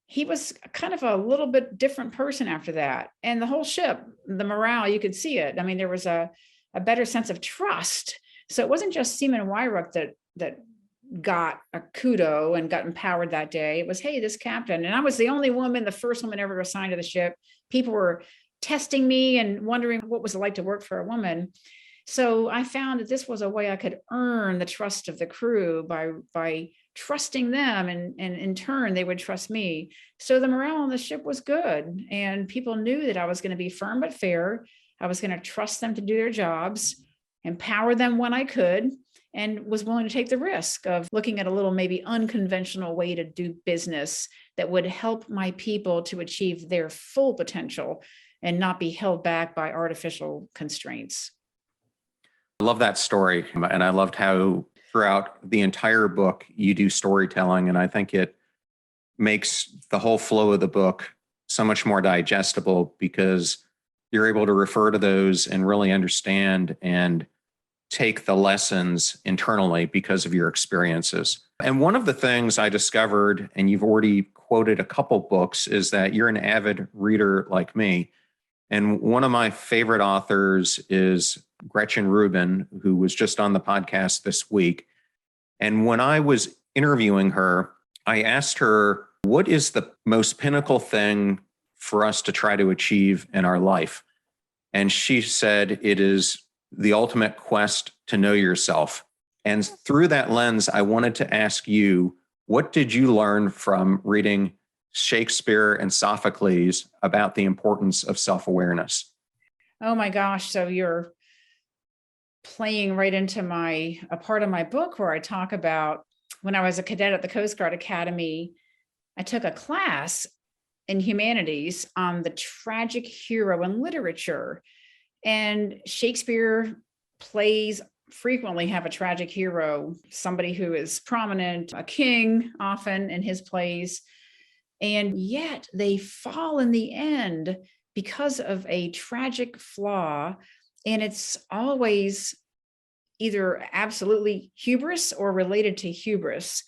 he was kind of a little bit different person after that. And the whole ship, the morale, you could see it. I mean, there was a better sense of trust. So it wasn't just Seaman Wyrock that got a kudo and got empowered that day. It was, hey, this captain. And I was the only woman, the first woman ever assigned to the ship. People were testing me and wondering what was it like to work for a woman. So I found that this was a way I could earn the trust of the crew by trusting them, and in turn, they would trust me. So the morale on the ship was good, and people knew that I was going to be firm but fair. I was going to trust them to do their jobs, empower them when I could, and was willing to take the risk of looking at a little maybe unconventional way to do business that would help my people to achieve their full potential and not be held back by artificial constraints. I love that story. And I loved how throughout the entire book, you do storytelling. And I think it makes the whole flow of the book so much more digestible because you're able to refer to those and really understand and take the lessons internally because of your experiences. And one of the things I discovered, and you've already quoted a couple books, is that you're an avid reader like me. And one of my favorite authors is Gretchen Rubin, who was just on the podcast this week. And when I was interviewing her, I asked her, what is the most pinnacle thing for us to try to achieve in our life? And she said, it is the ultimate quest to know yourself. And through that lens, I wanted to ask you, what did you learn from reading Shakespeare and Sophocles about the importance of self-awareness? Oh my gosh. So you're playing right into a part of my book where I talk about when I was a cadet at the Coast Guard Academy, I took a class in humanities on the tragic hero in literature. And Shakespeare plays frequently have a tragic hero, somebody who is prominent, a king often in his plays. And yet they fall in the end because of a tragic flaw. And it's always either absolutely hubris or related to hubris.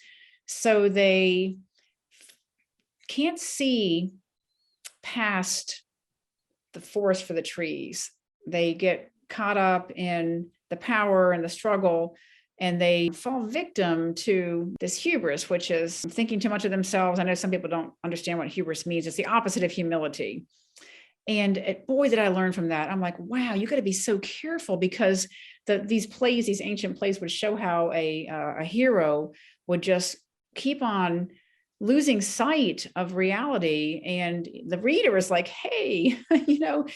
So they can't see past the forest for the trees. They get caught up in the power and the struggle, and they fall victim to this hubris, which is thinking too much of themselves. I know some people don't understand what hubris means. It's the opposite of humility. And boy, did I learn from that. I'm like, wow, you got to be so careful, because these ancient plays would show how a hero would just keep on losing sight of reality. And the reader is like, hey,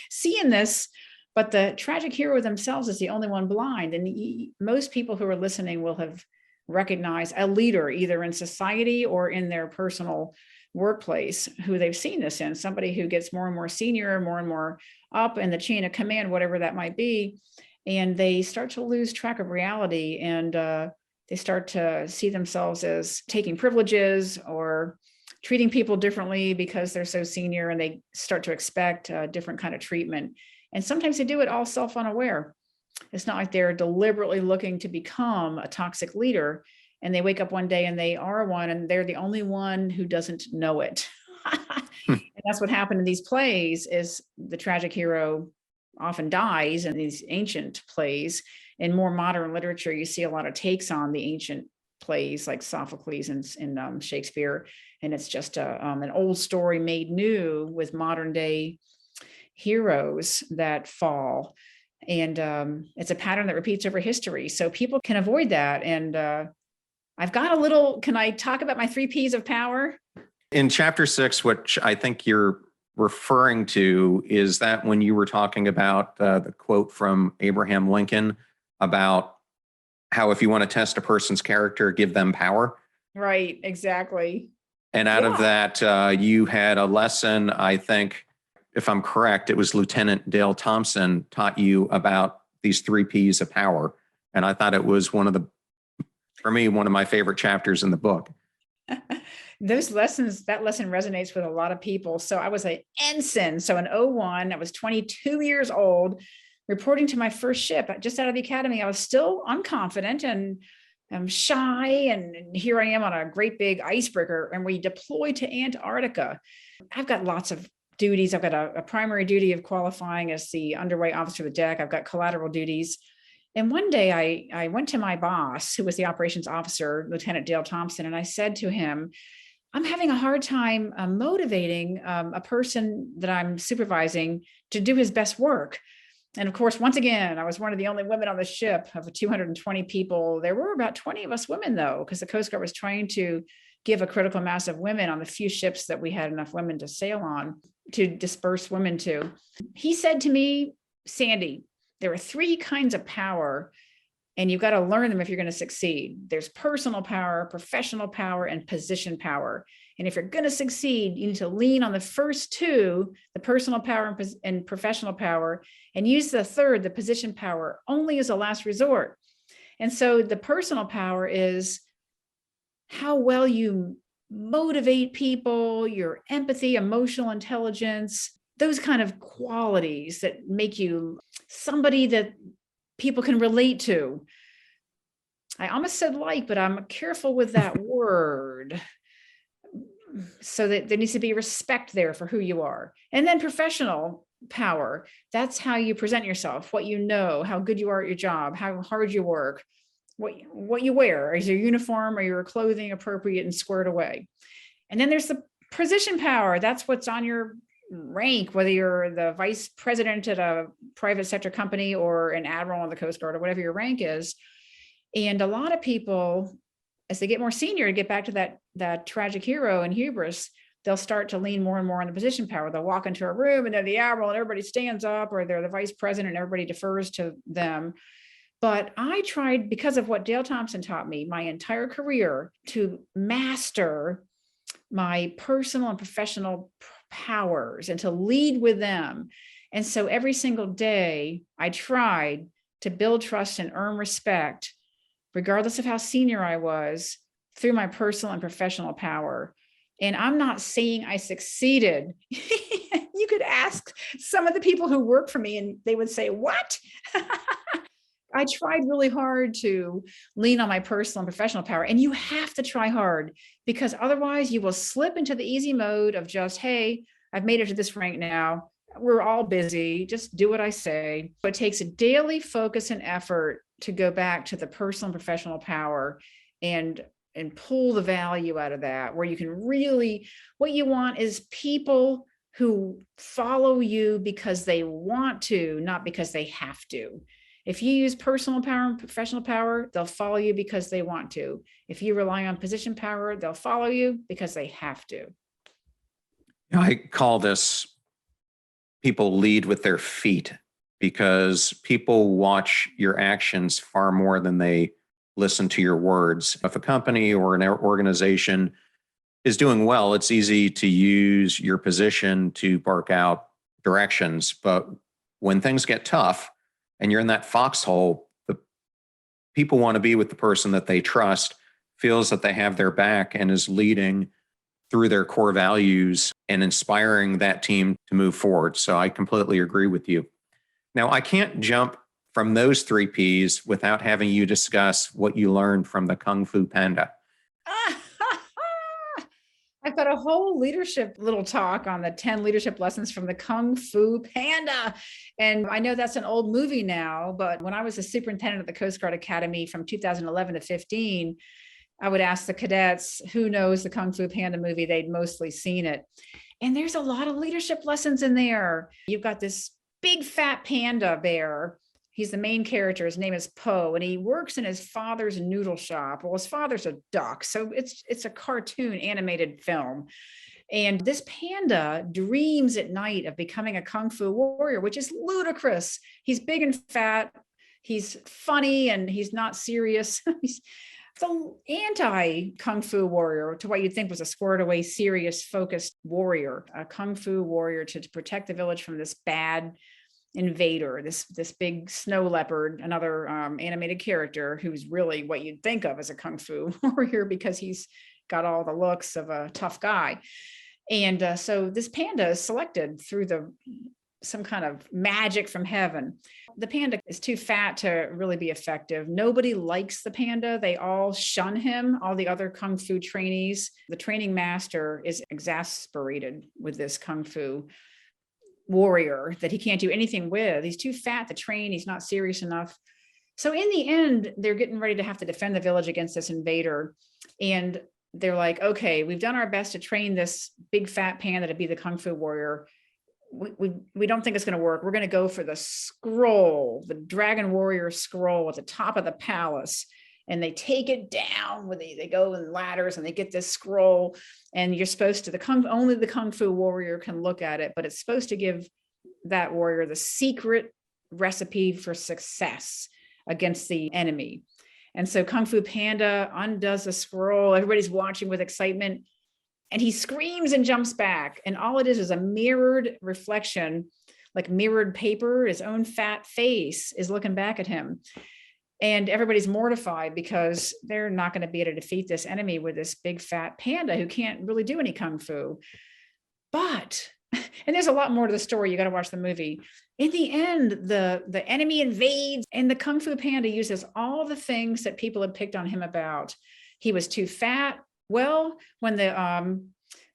seeing this, but the tragic hero themselves is the only one blind. And most people who are listening will have recognized a leader, either in society or in their personal workplace, who they've seen this in, somebody who gets more and more senior, more and more up in the chain of command, whatever that might be. And they start to lose track of reality, and they start to see themselves as taking privileges or treating people differently because they're so senior, and they start to expect a different kind of treatment. And sometimes they do it all self-unaware. It's not like they're deliberately looking to become a toxic leader, and they wake up one day and they are one, and they're the only one who doesn't know it. And that's what happened in these plays, is the tragic hero often dies in these ancient plays. In more modern literature, you see a lot of takes on the ancient plays like Sophocles and Shakespeare. And it's just an old story made new with modern day heroes that fall. And it's a pattern that repeats over history. So people can avoid that. And I've got a little, can I talk about my 3 Ps of power? In chapter 6, which I think you're referring to, is that when you were talking about the quote from Abraham Lincoln about how if you want to test a person's character, give them power. Right, exactly. And out of that, you had a lesson, I think, if I'm correct, it was Lieutenant Dale Thompson taught you about these 3 Ps of power. And I thought it was for me, one of my favorite chapters in the book. That lesson resonates with a lot of people. So I was an ensign. So in 01, I was 22 years old, reporting to my first ship just out of the academy. I was still unconfident and I'm shy. And here I am on a great big icebreaker, and we deployed to Antarctica. I've got lots of duties. I've got a primary duty of qualifying as the underway officer of the deck. I've got collateral duties. And one day I went to my boss, who was the operations officer, Lieutenant Dale Thompson, and I said to him, I'm having a hard time motivating a person that I'm supervising to do his best work. And of course, once again, I was one of the only women on the ship of 220 people. There were about 20 of us women, though, because the Coast Guard was trying to give a critical mass of women on the few ships that we had enough women to sail on, to disperse women to. He said to me, Sandy, there are 3 kinds of power, and you've got to learn them if you're going to succeed. There's personal power, professional power, and position power. And if you're going to succeed, you need to lean on the first 2, the personal power and professional power, and use the third, the position power, only as a last resort. And so the personal power is how well you motivate people, your empathy, emotional intelligence, those kind of qualities that make you somebody that people can relate to. I almost said but I'm careful with that word. So that there needs to be respect there for who you are. And then professional power, that's how you present yourself, what you know, how good you are at your job, how hard you work, what you wear. Is your uniform or your clothing appropriate and squared away? And then there's the position power. That's what's on your rank, whether you're the vice president at a private sector company or an admiral on the Coast Guard or whatever your rank is. And a lot of people, as they get more senior, to get back to that tragic hero and hubris, they'll start to lean more and more on the position power. They'll walk into a room and they're the admiral and everybody stands up, or they're the vice president and everybody defers to them. But I tried, because of what Dale Thompson taught me my entire career, to master my personal and professional powers and to lead with them. And so every single day I tried to build trust and earn respect, regardless of how senior I was, through my personal and professional power. And I'm not saying I succeeded. You could ask some of the people who work for me and they would say, what? I tried really hard to lean on my personal and professional power. And you have to try hard, because otherwise you will slip into the easy mode of just, hey, I've made it to this rank now. We're all busy. Just do what I say. It takes a daily focus and effort to go back to the personal and professional power and pull the value out of that, where you can really, what you want is people who follow you because they want to, not because they have to. If you use personal power and professional power, they'll follow you because they want to. If you rely on position power, they'll follow you because they have to. I call this people lead with their feet, because people watch your actions far more than they listen to your words. If a company or an organization is doing well, it's easy to use your position to bark out directions. But when things get tough and you're in that foxhole, the people want to be with the person that they trust, feels that they have their back, and is leading through their core values and inspiring that team to move forward. So I completely agree with you. Now, I can't jump from those 3 Ps without having you discuss what you learned from the Kung Fu Panda. I've got a whole leadership little talk on the 10 leadership lessons from the Kung Fu Panda. And I know that's an old movie now, but when I was a superintendent at the Coast Guard Academy from 2011 to 15, I would ask the cadets who knows the Kung Fu Panda movie. They'd mostly seen it. And there's a lot of leadership lessons in there. You've got this big fat panda bear. He's the main character. His name is Po, and he works in his father's noodle shop. Well, his father's a duck, so it's a cartoon animated film. And this panda dreams at night of becoming a kung fu warrior, which is ludicrous. He's big and fat. He's funny and he's not serious. He's the anti kung fu warrior to what you'd think was a squared away, serious, focused warrior, a kung fu warrior to protect the village from this bad invader, this big snow leopard, another animated character who's really what you'd think of as a kung fu warrior because he's got all the looks of a tough guy. And so this panda is selected through some kind of magic from heaven. The panda is too fat to really be effective. Nobody likes the panda. They all shun him, all the other kung fu trainees. The training master is exasperated with this kung fu warrior that he can't do anything with. He's too fat to train. He's not serious enough. So in the end, they're getting ready to have to defend the village against this invader. And they're like, okay, we've done our best to train this big fat panda to be the kung fu warrior. We don't think it's going to work. We're going to go for the scroll, the dragon warrior scroll at the top of the palace. And they take it down when they go in ladders and they get this scroll. And you're supposed to, only the kung fu warrior can look at it, but it's supposed to give that warrior the secret recipe for success against the enemy. And so Kung Fu Panda undoes the scroll. Everybody's watching with excitement. And he screams and jumps back. And all it is a mirrored reflection, like mirrored paper. His own fat face is looking back at him. And everybody's mortified because they're not going to be able to defeat this enemy with this big fat panda who can't really do any kung fu. But, and there's a lot more to the story. You got to watch the movie. In the end, the enemy invades and the Kung Fu Panda uses all the things that people had picked on him about. He was too fat. Well, when the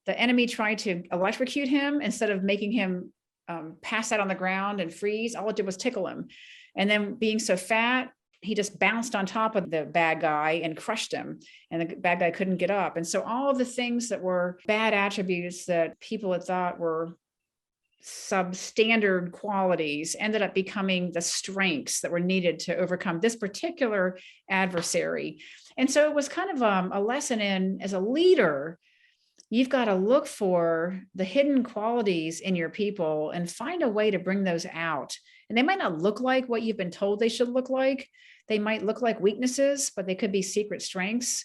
enemy tried to electrocute him, instead of making him pass out on the ground and freeze, all it did was tickle him. And then being so fat, he just bounced on top of the bad guy and crushed him. And the bad guy couldn't get up. And so all of the things that were bad attributes that people had thought were substandard qualities ended up becoming the strengths that were needed to overcome this particular adversary. And so it was kind of a lesson in, as a leader, you've got to look for the hidden qualities in your people and find a way to bring those out. And they might not look like what you've been told they should look like. They might look like weaknesses, but they could be secret strengths.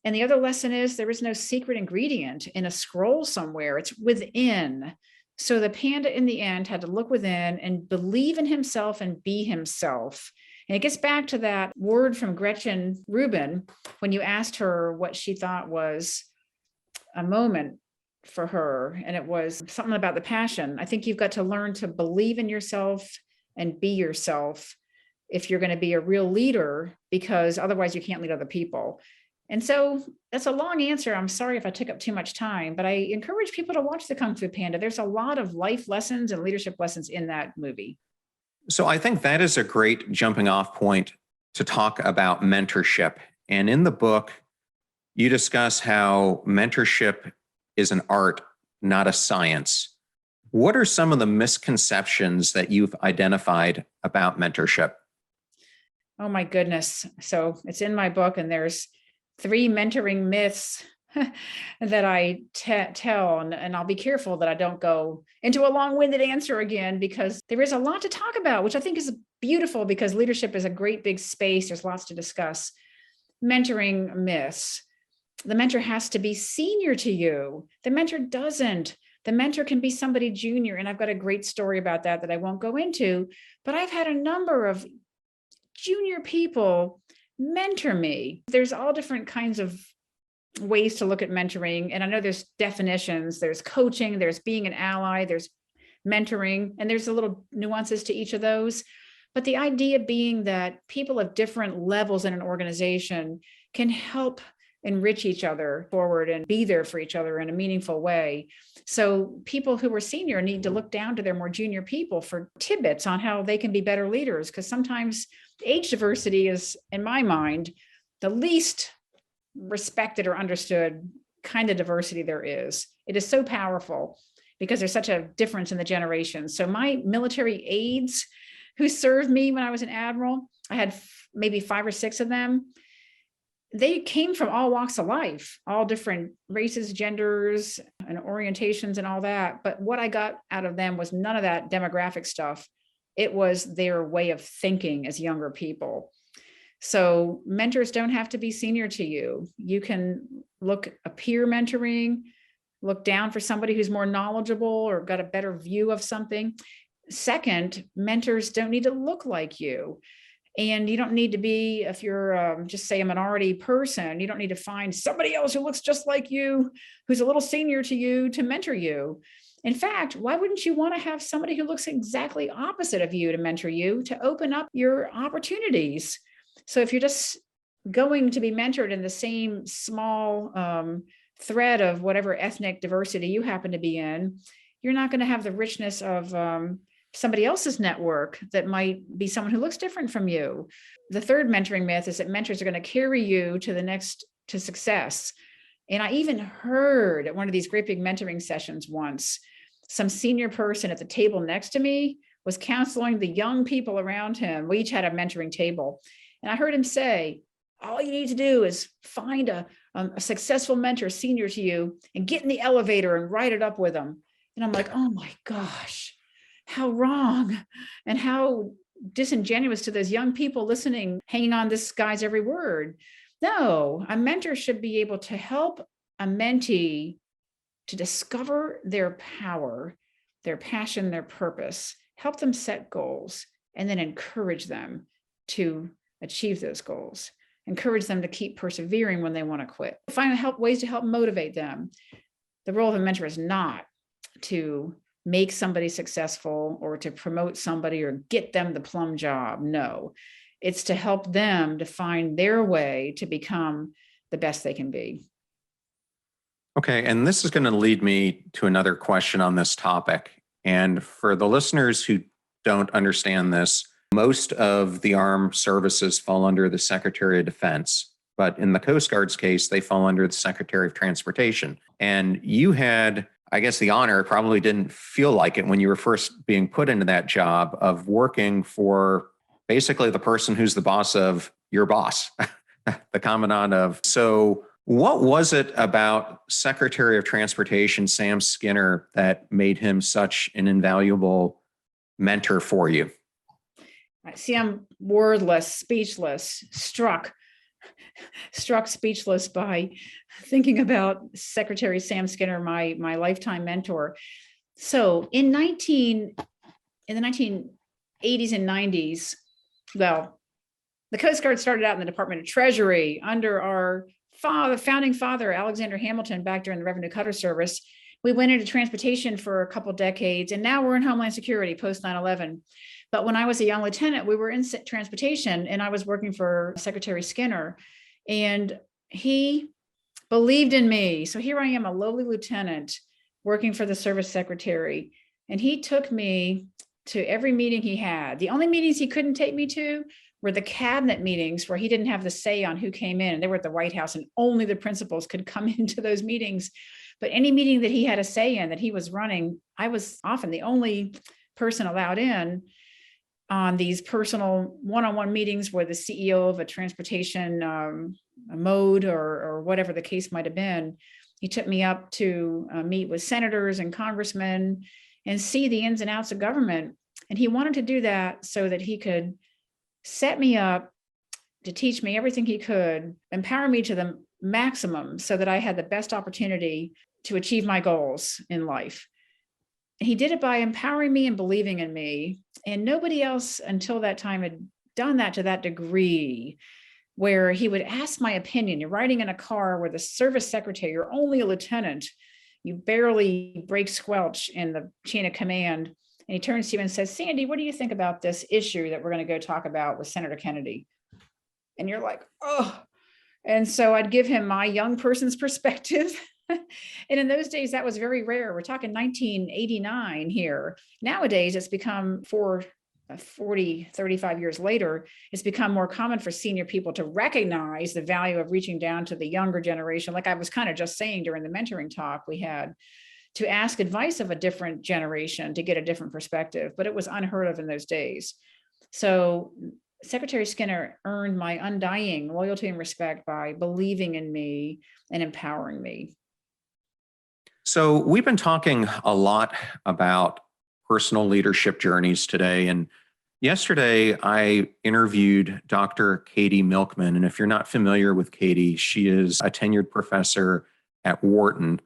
And the other lesson is there is no secret ingredient in a scroll somewhere. It's within. So the panda in the end had to look within and believe in himself and be himself. And it gets back to that word from Gretchen Rubin when you asked her what she thought was a moment for her. And it was something about the passion. I think you've got to learn to believe in yourself and be yourself if you're going to be a real leader, because otherwise you can't lead other people. And so that's a long answer. I'm sorry if I took up too much time, but I encourage people to watch the Kung Fu Panda. There's a lot of life lessons and leadership lessons in that movie. So I think that is a great jumping off point to talk about mentorship. And in the book, you discuss how mentorship is an art, not a science. What are some of the misconceptions that you've identified about mentorship? Oh my goodness. So it's in my book, and there's 3 mentoring myths that I tell, and I'll be careful that I don't go into a long-winded answer again, because there is a lot to talk about, which I think is beautiful because leadership is a great big space. There's lots to discuss. Mentoring myths. The mentor has to be senior to you. The mentor doesn't. The mentor can be somebody junior. And I've got a great story about that I won't go into, but I've had a number of junior people mentor me. There's all different kinds of ways to look at mentoring. And I know there's definitions, there's coaching, there's being an ally, there's mentoring, and there's a little nuances to each of those. But the idea being that people of different levels in an organization can help enrich each other forward and be there for each other in a meaningful way. So people who are senior need to look down to their more junior people for tidbits on how they can be better leaders, because sometimes age diversity is, in my mind, the least respected or understood kind of diversity there is. It is so powerful. because there's such a difference in the generations. So my military aides who served me when I was an admiral, I had maybe 5 or 6 of them. They came from all walks of life, all different races, genders, and orientations and all that. But what I got out of them was none of that demographic stuff. It was their way of thinking as younger people. So mentors don't have to be senior to you. You can look a peer mentoring, look down for somebody who's more knowledgeable or got a better view of something. Second, mentors don't need to look like you. And you don't need to be, if you're just say a minority person, you don't need to find somebody else who looks just like you, who's a little senior to you to mentor you. In fact, why wouldn't you want to have somebody who looks exactly opposite of you to mentor you, to open up your opportunities? So if you're just going to be mentored in the same small thread of whatever ethnic diversity you happen to be in, you're not going to have the richness of somebody else's network that might be someone who looks different from you. The third mentoring myth is that mentors are going to carry you to success. And I even heard at one of these great big mentoring sessions once, some senior person at the table next to me was counseling the young people around him. We each had a mentoring table. And I heard him say, all you need to do is find a successful mentor senior to you and get in the elevator and ride it up with them. And I'm like, oh my gosh, how wrong and how disingenuous to those young people listening, hanging on this guy's every word. No, a mentor should be able to help a mentee to discover their power, their passion, their purpose, help them set goals, and then encourage them to achieve those goals. Encourage them to keep persevering when they want to quit. Find ways to help motivate them. The role of a mentor is not to make somebody successful or to promote somebody or get them the plum job. No, it's to help them to find their way to become the best they can be. Okay, and this is going to lead me to another question on this topic. And for the listeners who don't understand this, most of the armed services fall under the Secretary of Defense. But in the Coast Guard's case, they fall under the Secretary of Transportation. And you had, I guess, the honor, probably didn't feel like it when you were first being put into that job, of working for basically the person who's the boss of your boss, the commandant of. So what was it about Secretary of Transportation Sam Skinner that made him such an invaluable mentor for you? I see, I'm wordless, speechless, struck speechless by thinking about Secretary Sam Skinner, my lifetime mentor. So in the 1980s and 90s, well, the Coast Guard started out in the Department of Treasury under our founding father, Alexander Hamilton, back during the Revenue Cutter Service. We went into transportation for a couple decades, and now we're in Homeland Security post 9/11. But when I was a young lieutenant, we were in transportation, and I was working for Secretary Skinner, and he believed in me. So here I am, a lowly lieutenant working for the service secretary, and he took me to every meeting he had. The only meetings he couldn't take me to were the cabinet meetings where he didn't have the say on who came in. And they were at the White House, and only the principals could come into those meetings. But any meeting that he had a say in, that he was running, I was often the only person allowed in on these personal one-on-one meetings where the CEO of a transportation mode or whatever the case might have been, he took me up to meet with senators and congressmen and see the ins and outs of government. And he wanted to do that so that he could set me up to teach me everything he could, empower me to the maximum so that I had the best opportunity to achieve my goals in life. And he did it by empowering me and believing in me. And nobody else until that time had done that to that degree, where he would ask my opinion. You're riding in a car where the service secretary, you're only a lieutenant, you barely break squelch in the chain of command. And he turns to you and says, Sandy, what do you think about this issue that we're going to go talk about with Senator Kennedy? And you're like, oh. And so I'd give him my young person's perspective. And in those days, that was very rare. We're talking 1989 here. Nowadays, it's become 35 years later, it's become more common for senior people to recognize the value of reaching down to the younger generation. Like I was kind of just saying during the mentoring talk we had, to ask advice of a different generation to get a different perspective, but it was unheard of in those days. So Secretary Skinner earned my undying loyalty and respect by believing in me and empowering me. So we've been talking a lot about personal leadership journeys today. And yesterday I interviewed Dr. Katie Milkman. And if you're not familiar with Katie, she is a tenured professor at Wharton,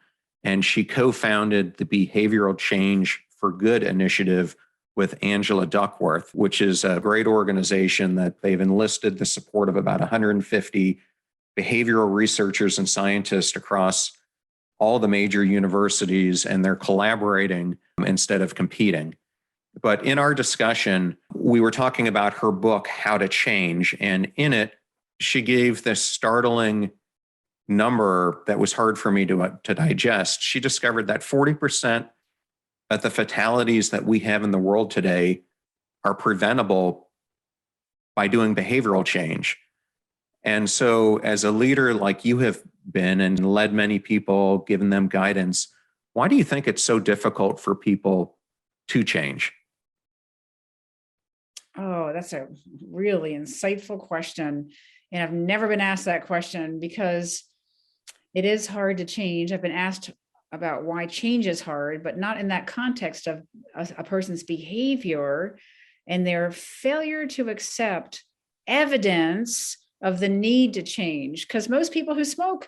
and she co-founded the Behavioral Change for Good initiative with Angela Duckworth, which is a great organization that they've enlisted the support of about 150 behavioral researchers and scientists across all the major universities, and they're collaborating instead of competing. But in our discussion, we were talking about her book, How to Change. And in it, she gave this startling number that was hard for me to digest. She discovered that 40% of the fatalities that we have in the world today are preventable by doing behavioral change. And so as a leader like you have been and led many people, given them guidance, why do you think it's so difficult for people to change? Oh, that's a really insightful question. And I've never been asked that question because it is hard to change. I've been asked about why change is hard, but not in that context of a person's behavior and their failure to accept evidence of the need to change. Because most people who smoke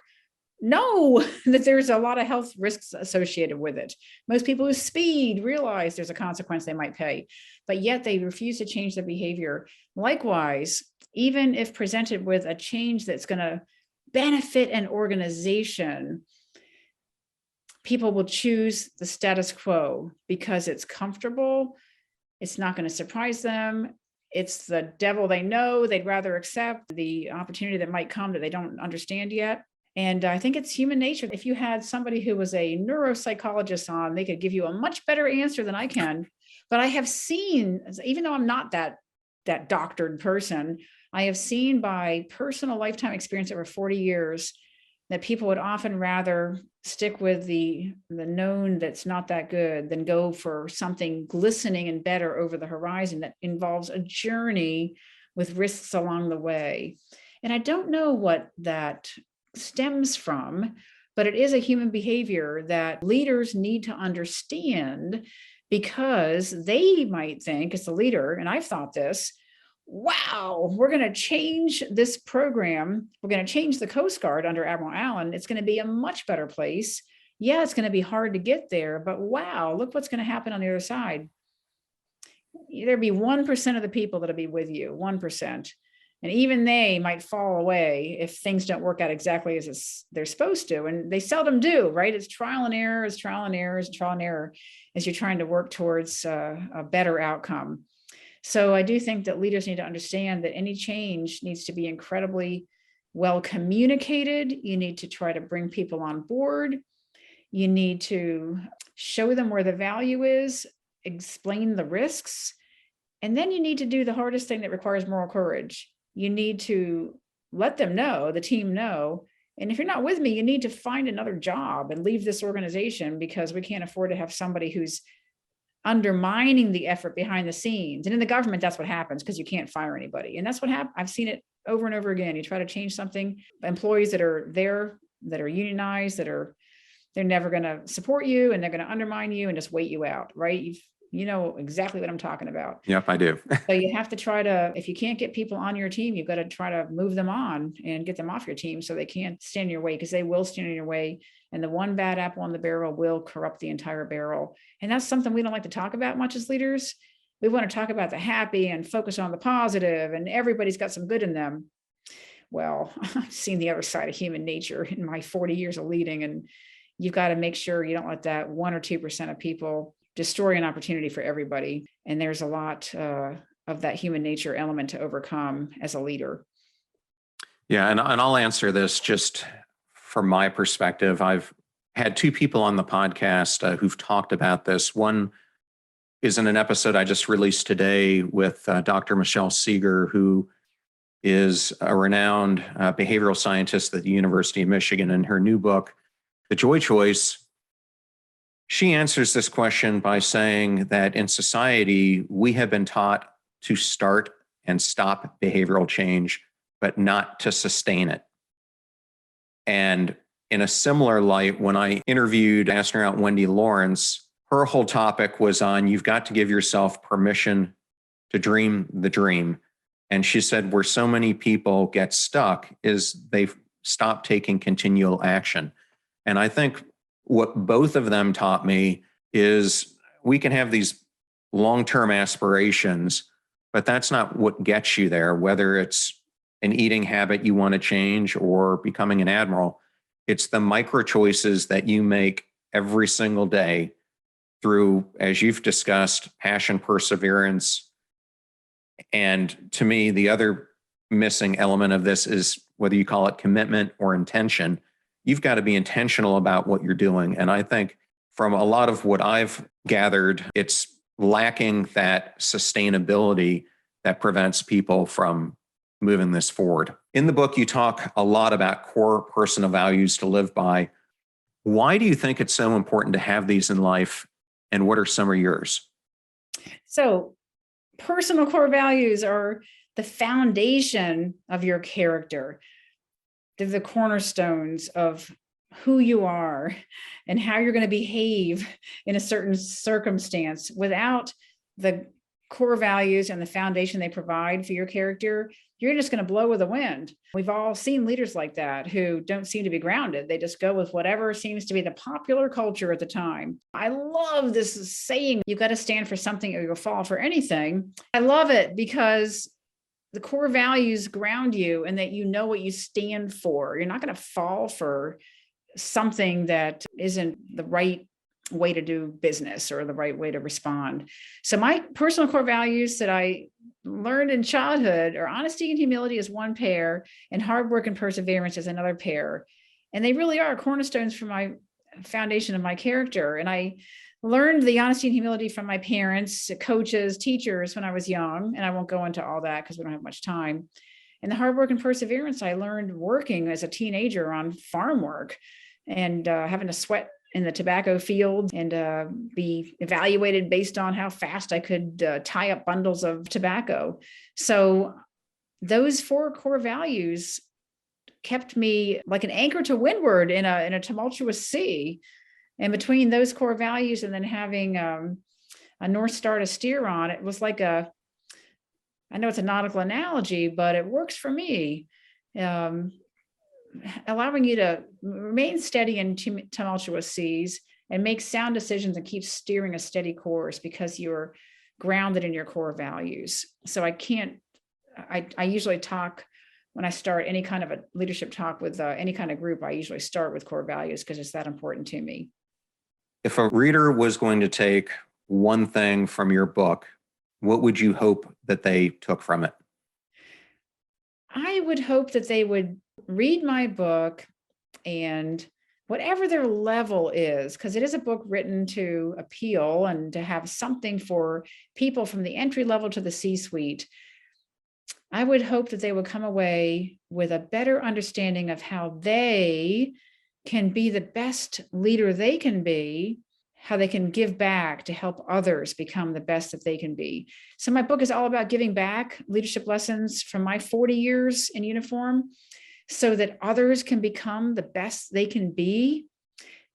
know that there's a lot of health risks associated with it. Most people who speed realize there's a consequence they might pay, but yet they refuse to change their behavior. Likewise, even if presented with a change that's going to benefit an organization, people will choose the status quo because it's comfortable. It's not going to surprise them. It's the devil they know. They'd rather accept the opportunity that might come that they don't understand yet. And I think it's human nature. If you had somebody who was a neuropsychologist on, they could give you a much better answer than I can. But I have seen, even though I'm not that doctored person, I have seen by personal lifetime experience over 40 years that people would often rather stick with the known that's not that good than go for something glistening and better over the horizon that involves a journey with risks along the way. And I don't know what that stems from, but it is a human behavior that leaders need to understand, because they might think, as the leader, and I've thought this, wow, we're going to change this program. We're going to change the Coast Guard under Admiral Allen. It's going to be a much better place. Yeah, it's going to be hard to get there, but wow, look what's going to happen on the other side. There'll be 1% of the people that'll be with you, 1%. And even they might fall away if things don't work out exactly as they're supposed to. And they seldom do, right? It's trial and error, it's trial and error, it's trial and error as you're trying to work towards a better outcome. So I do think that leaders need to understand that any change needs to be incredibly well communicated. You need to try to bring people on board. You need to show them where the value is, explain the risks, and then you need to do the hardest thing that requires moral courage. You need to let them know, the team know, and if you're not with me, you need to find another job and leave this organization, because we can't afford to have somebody who's undermining the effort behind the scenes. And in the government, that's what happens, because you can't fire anybody. And that's what happened. I've seen it over and over again. You try to change something, employees that are there, that are unionized, they're never going to support you, and they're going to undermine you and just wait you out, right? You know exactly what I'm talking about. Yep, I do. So you have to try to, if you can't get people on your team, you've got to try to move them on and get them off your team so they can't stand in your way, because they will stand in your way. And the one bad apple on the barrel will corrupt the entire barrel. And that's something we don't like to talk about much as leaders. We want to talk about the happy and focus on the positive, and everybody's got some good in them. Well, I've seen the other side of human nature in my 40 years of leading, and you've got to make sure you don't let that 1 or 2% of people destroy an opportunity for everybody. And there's a lot of that human nature element to overcome as a leader. Yeah, and I'll answer this just from my perspective. I've had 2 people on the podcast who've talked about this. One is in an episode I just released today with Dr. Michelle Seeger, who is a renowned behavioral scientist at the University of Michigan. And her new book, The Joy Choice, She answers this question by saying that in society, we have been taught to start and stop behavioral change, but not to sustain it. And in a similar light, when I interviewed astronaut Wendy Lawrence, her whole topic was on you've got to give yourself permission to dream the dream. And she said where so many people get stuck is they stop taking continual action. And I think what both of them taught me is we can have these long-term aspirations, but that's not what gets you there, whether it's an eating habit you want to change or becoming an admiral. It's the micro choices that you make every single day through, as you've discussed, passion, perseverance. And to me, the other missing element of this is whether you call it commitment or intention. You've got to be intentional about what you're doing. And I think from a lot of what I've gathered, it's lacking that sustainability that prevents people from moving this forward. In the book, you talk a lot about core personal values to live by. Why do you think it's so important to have these in life? And what are some of yours? So, personal core values are the foundation of your character. They're the cornerstones of who you are and how you're going to behave in a certain circumstance. Without the core values and the foundation they provide for your character, you're just going to blow with the wind. We've all seen leaders like that who don't seem to be grounded. They just go with whatever seems to be the popular culture at the time. I love this saying, you've got to stand for something or you'll fall for anything. I love it because the core values ground you and that you know what you stand for. You're not going to fall for something that isn't the right way to do business or the right way to respond. So my personal core values that I learned in childhood are honesty and humility is one pair, and hard work and perseverance is another pair. And they really are cornerstones for my foundation of my character. And I learned the honesty and humility from my parents, coaches, teachers when I was young. And I won't go into all that because we don't have much time. And the hard work and perseverance I learned working as a teenager on farm work and having to sweat in the tobacco field and be evaluated based on how fast I could tie up bundles of tobacco. So those four core values kept me like an anchor to windward in a tumultuous sea. And between those core values and then having a North Star to steer on, it was like I know it's a nautical analogy, but it works for me. Allowing you to remain steady in tumultuous seas and make sound decisions and keep steering a steady course because you're grounded in your core values. So I usually talk when I start any kind of a leadership talk with any kind of group, I usually start with core values because it's that important to me. If a reader was going to take one thing from your book, what would you hope that they took from it? I would hope that they would read my book and whatever their level is, because it is a book written to appeal and to have something for people from the entry level to the C-suite. I would hope that they would come away with a better understanding of how they can be the best leader they can be, how they can give back to help others become the best that they can be. So my book is all about giving back leadership lessons from my 40 years in uniform so that others can become the best they can be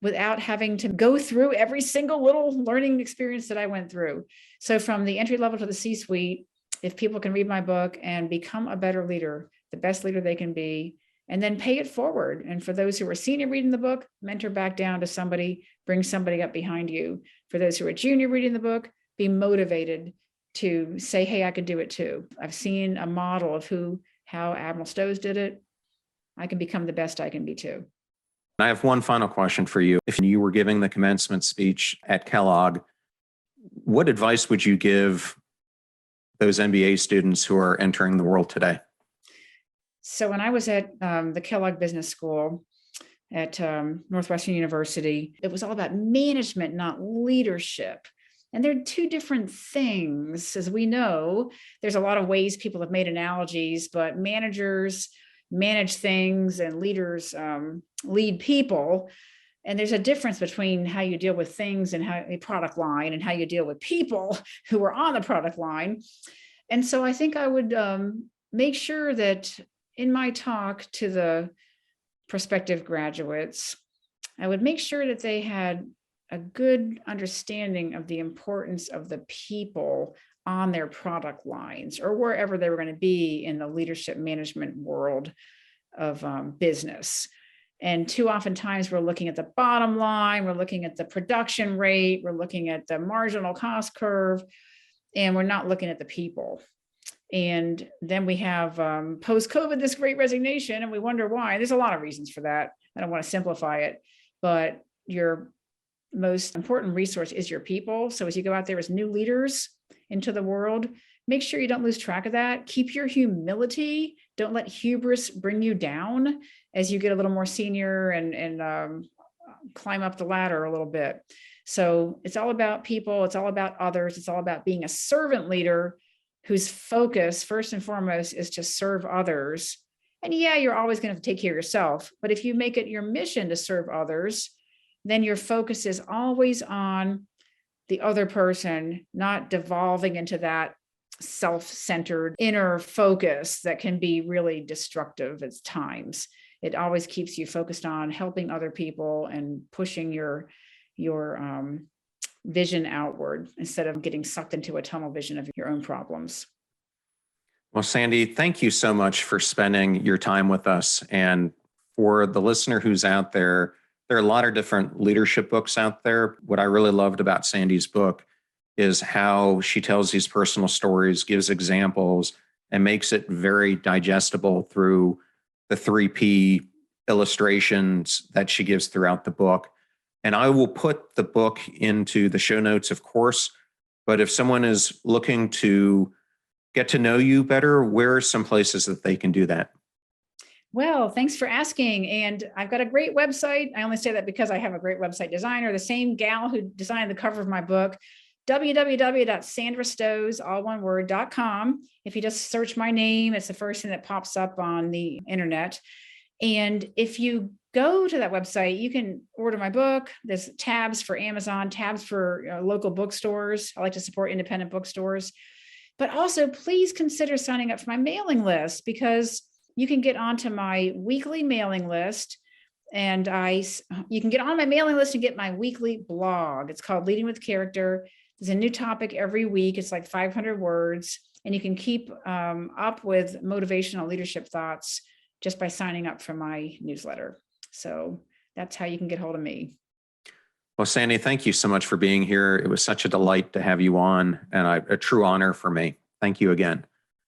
without having to go through every single little learning experience that I went through. So from the entry level to the C-suite, if people can read my book and become a better leader, the best leader they can be, and then pay it forward. And for those who are senior reading the book, mentor back down to somebody, bring somebody up behind you. For those who are junior reading the book, be motivated to say, hey, I could do it too. I've seen a model of how Admiral Stosz did it. I can become the best I can be too. I have one final question for you. If you were giving the commencement speech at Kellogg, what advice would you give those MBA students who are entering the world today? So when I was at the Kellogg Business School at Northwestern University, it was all about management, not leadership. And they're two different things. As we know, there's a lot of ways people have made analogies, but managers manage things and leaders lead people. And there's a difference between how you deal with things and how a product line and how you deal with people who are on the product line. And so I think I would make sure that in my talk to the prospective graduates, I would make sure that they had a good understanding of the importance of the people on their product lines or wherever they were going to be in the leadership management world of business. And too often times we're looking at the bottom line, we're looking at the production rate, we're looking at the marginal cost curve, and we're not looking at the people. And then we have post-COVID, this great resignation, and we wonder why. There's a lot of reasons for that. I don't want to simplify it, but your most important resource is your people. So as you go out there as new leaders into the world, make sure you don't lose track of that. Keep your humility. Don't let hubris bring you down as you get a little more senior and climb up the ladder a little bit. So it's all about people. It's all about others. It's all about being a servant leader whose focus, first and foremost, is to serve others. And yeah, you're always going to take care of yourself. But if you make it your mission to serve others, then your focus is always on the other person, not devolving into that self-centered inner focus that can be really destructive at times. It always keeps you focused on helping other people and pushing your vision outward instead of getting sucked into a tunnel vision of your own problems. Well, Sandy, thank you so much for spending your time with us. And for the listener who's out there, there are a lot of different leadership books out there. What I really loved about Sandy's book is how she tells these personal stories, gives examples, and makes it very digestible through the 3P illustrations that she gives throughout the book. And I will put the book into the show notes, of course. But if someone is looking to get to know you better, where are some places that they can do that? Well, thanks for asking. And I've got a great website. I only say that because I have a great website designer, the same gal who designed the cover of my book, www.sandrastosz, all one word, .com. If you just search my name, it's the first thing that pops up on the internet. And if you go to that website, you can order my book. There's tabs for Amazon, tabs for local bookstores. I like to support independent bookstores. But also, please consider signing up for my mailing list, because you can get onto my weekly mailing list, and you can get on my mailing list and get my weekly blog. It's called Leading with Character. There's a new topic every week. It's like 500 words, and you can keep up with motivational leadership thoughts just by signing up for my newsletter. So that's how you can get hold of me. Well, Sandy, thank you so much for being here. It was such a delight to have you on, and a true honor for me. Thank you again.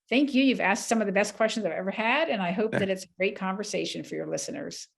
Thank you. You've asked some of the best questions I've ever had, and I hope that it's a great conversation for your listeners.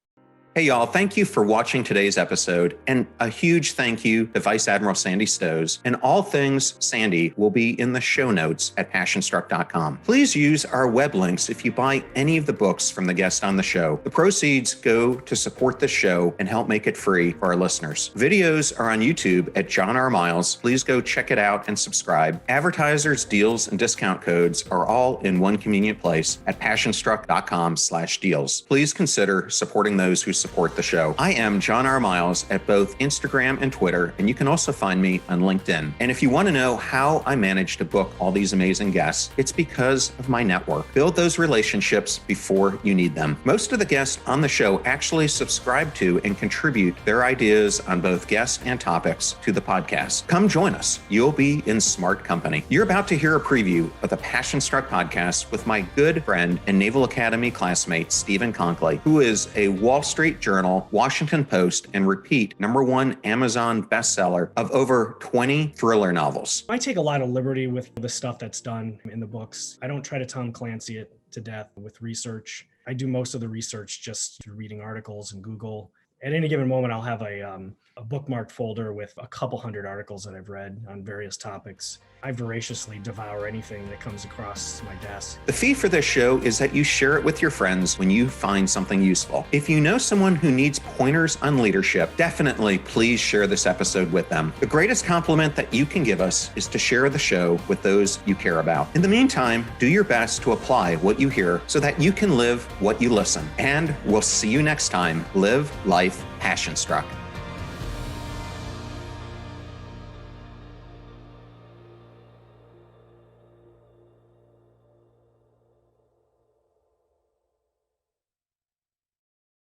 Hey, y'all, thank you for watching today's episode, and a huge thank you to Vice Admiral Sandy Stosz. And all things Sandy will be in the show notes at passionstruck.com. Please use our web links if you buy any of the books from the guest on the show. The proceeds go to support the show and help make it free for our listeners. Videos are on YouTube at John R. Miles. Please go check it out and subscribe. Advertisers, deals, and discount codes are all in one convenient place at passionstruck.com/deals. Please consider supporting those who support the show. I am John R. Miles at both Instagram and Twitter, and you can also find me on LinkedIn. And if you want to know how I managed to book all these amazing guests, it's because of my network. Build those relationships before you need them. Most of the guests on the show actually subscribe to and contribute their ideas on both guests and topics to the podcast. Come join us. You'll be in smart company. You're about to hear a preview of the Passion Struck podcast with my good friend and Naval Academy classmate, Stephen Conkley, who is a Wall Street Journal, Washington Post, and repeat #1 Amazon bestseller of over 20 thriller novels. I take a lot of liberty with the stuff that's done in the books. I don't try to Tom Clancy it to death with research. I do most of the research just through reading articles and Google. At any given moment, I'll have a bookmarked folder with a couple hundred articles that I've read on various topics. I voraciously devour anything that comes across my desk. The fee for this show is that you share it with your friends when you find something useful. If you know someone who needs pointers on leadership, definitely please share this episode with them. The greatest compliment that you can give us is to share the show with those you care about. In the meantime, do your best to apply what you hear so that you can live what you listen. And we'll see you next time. Live life passion struck.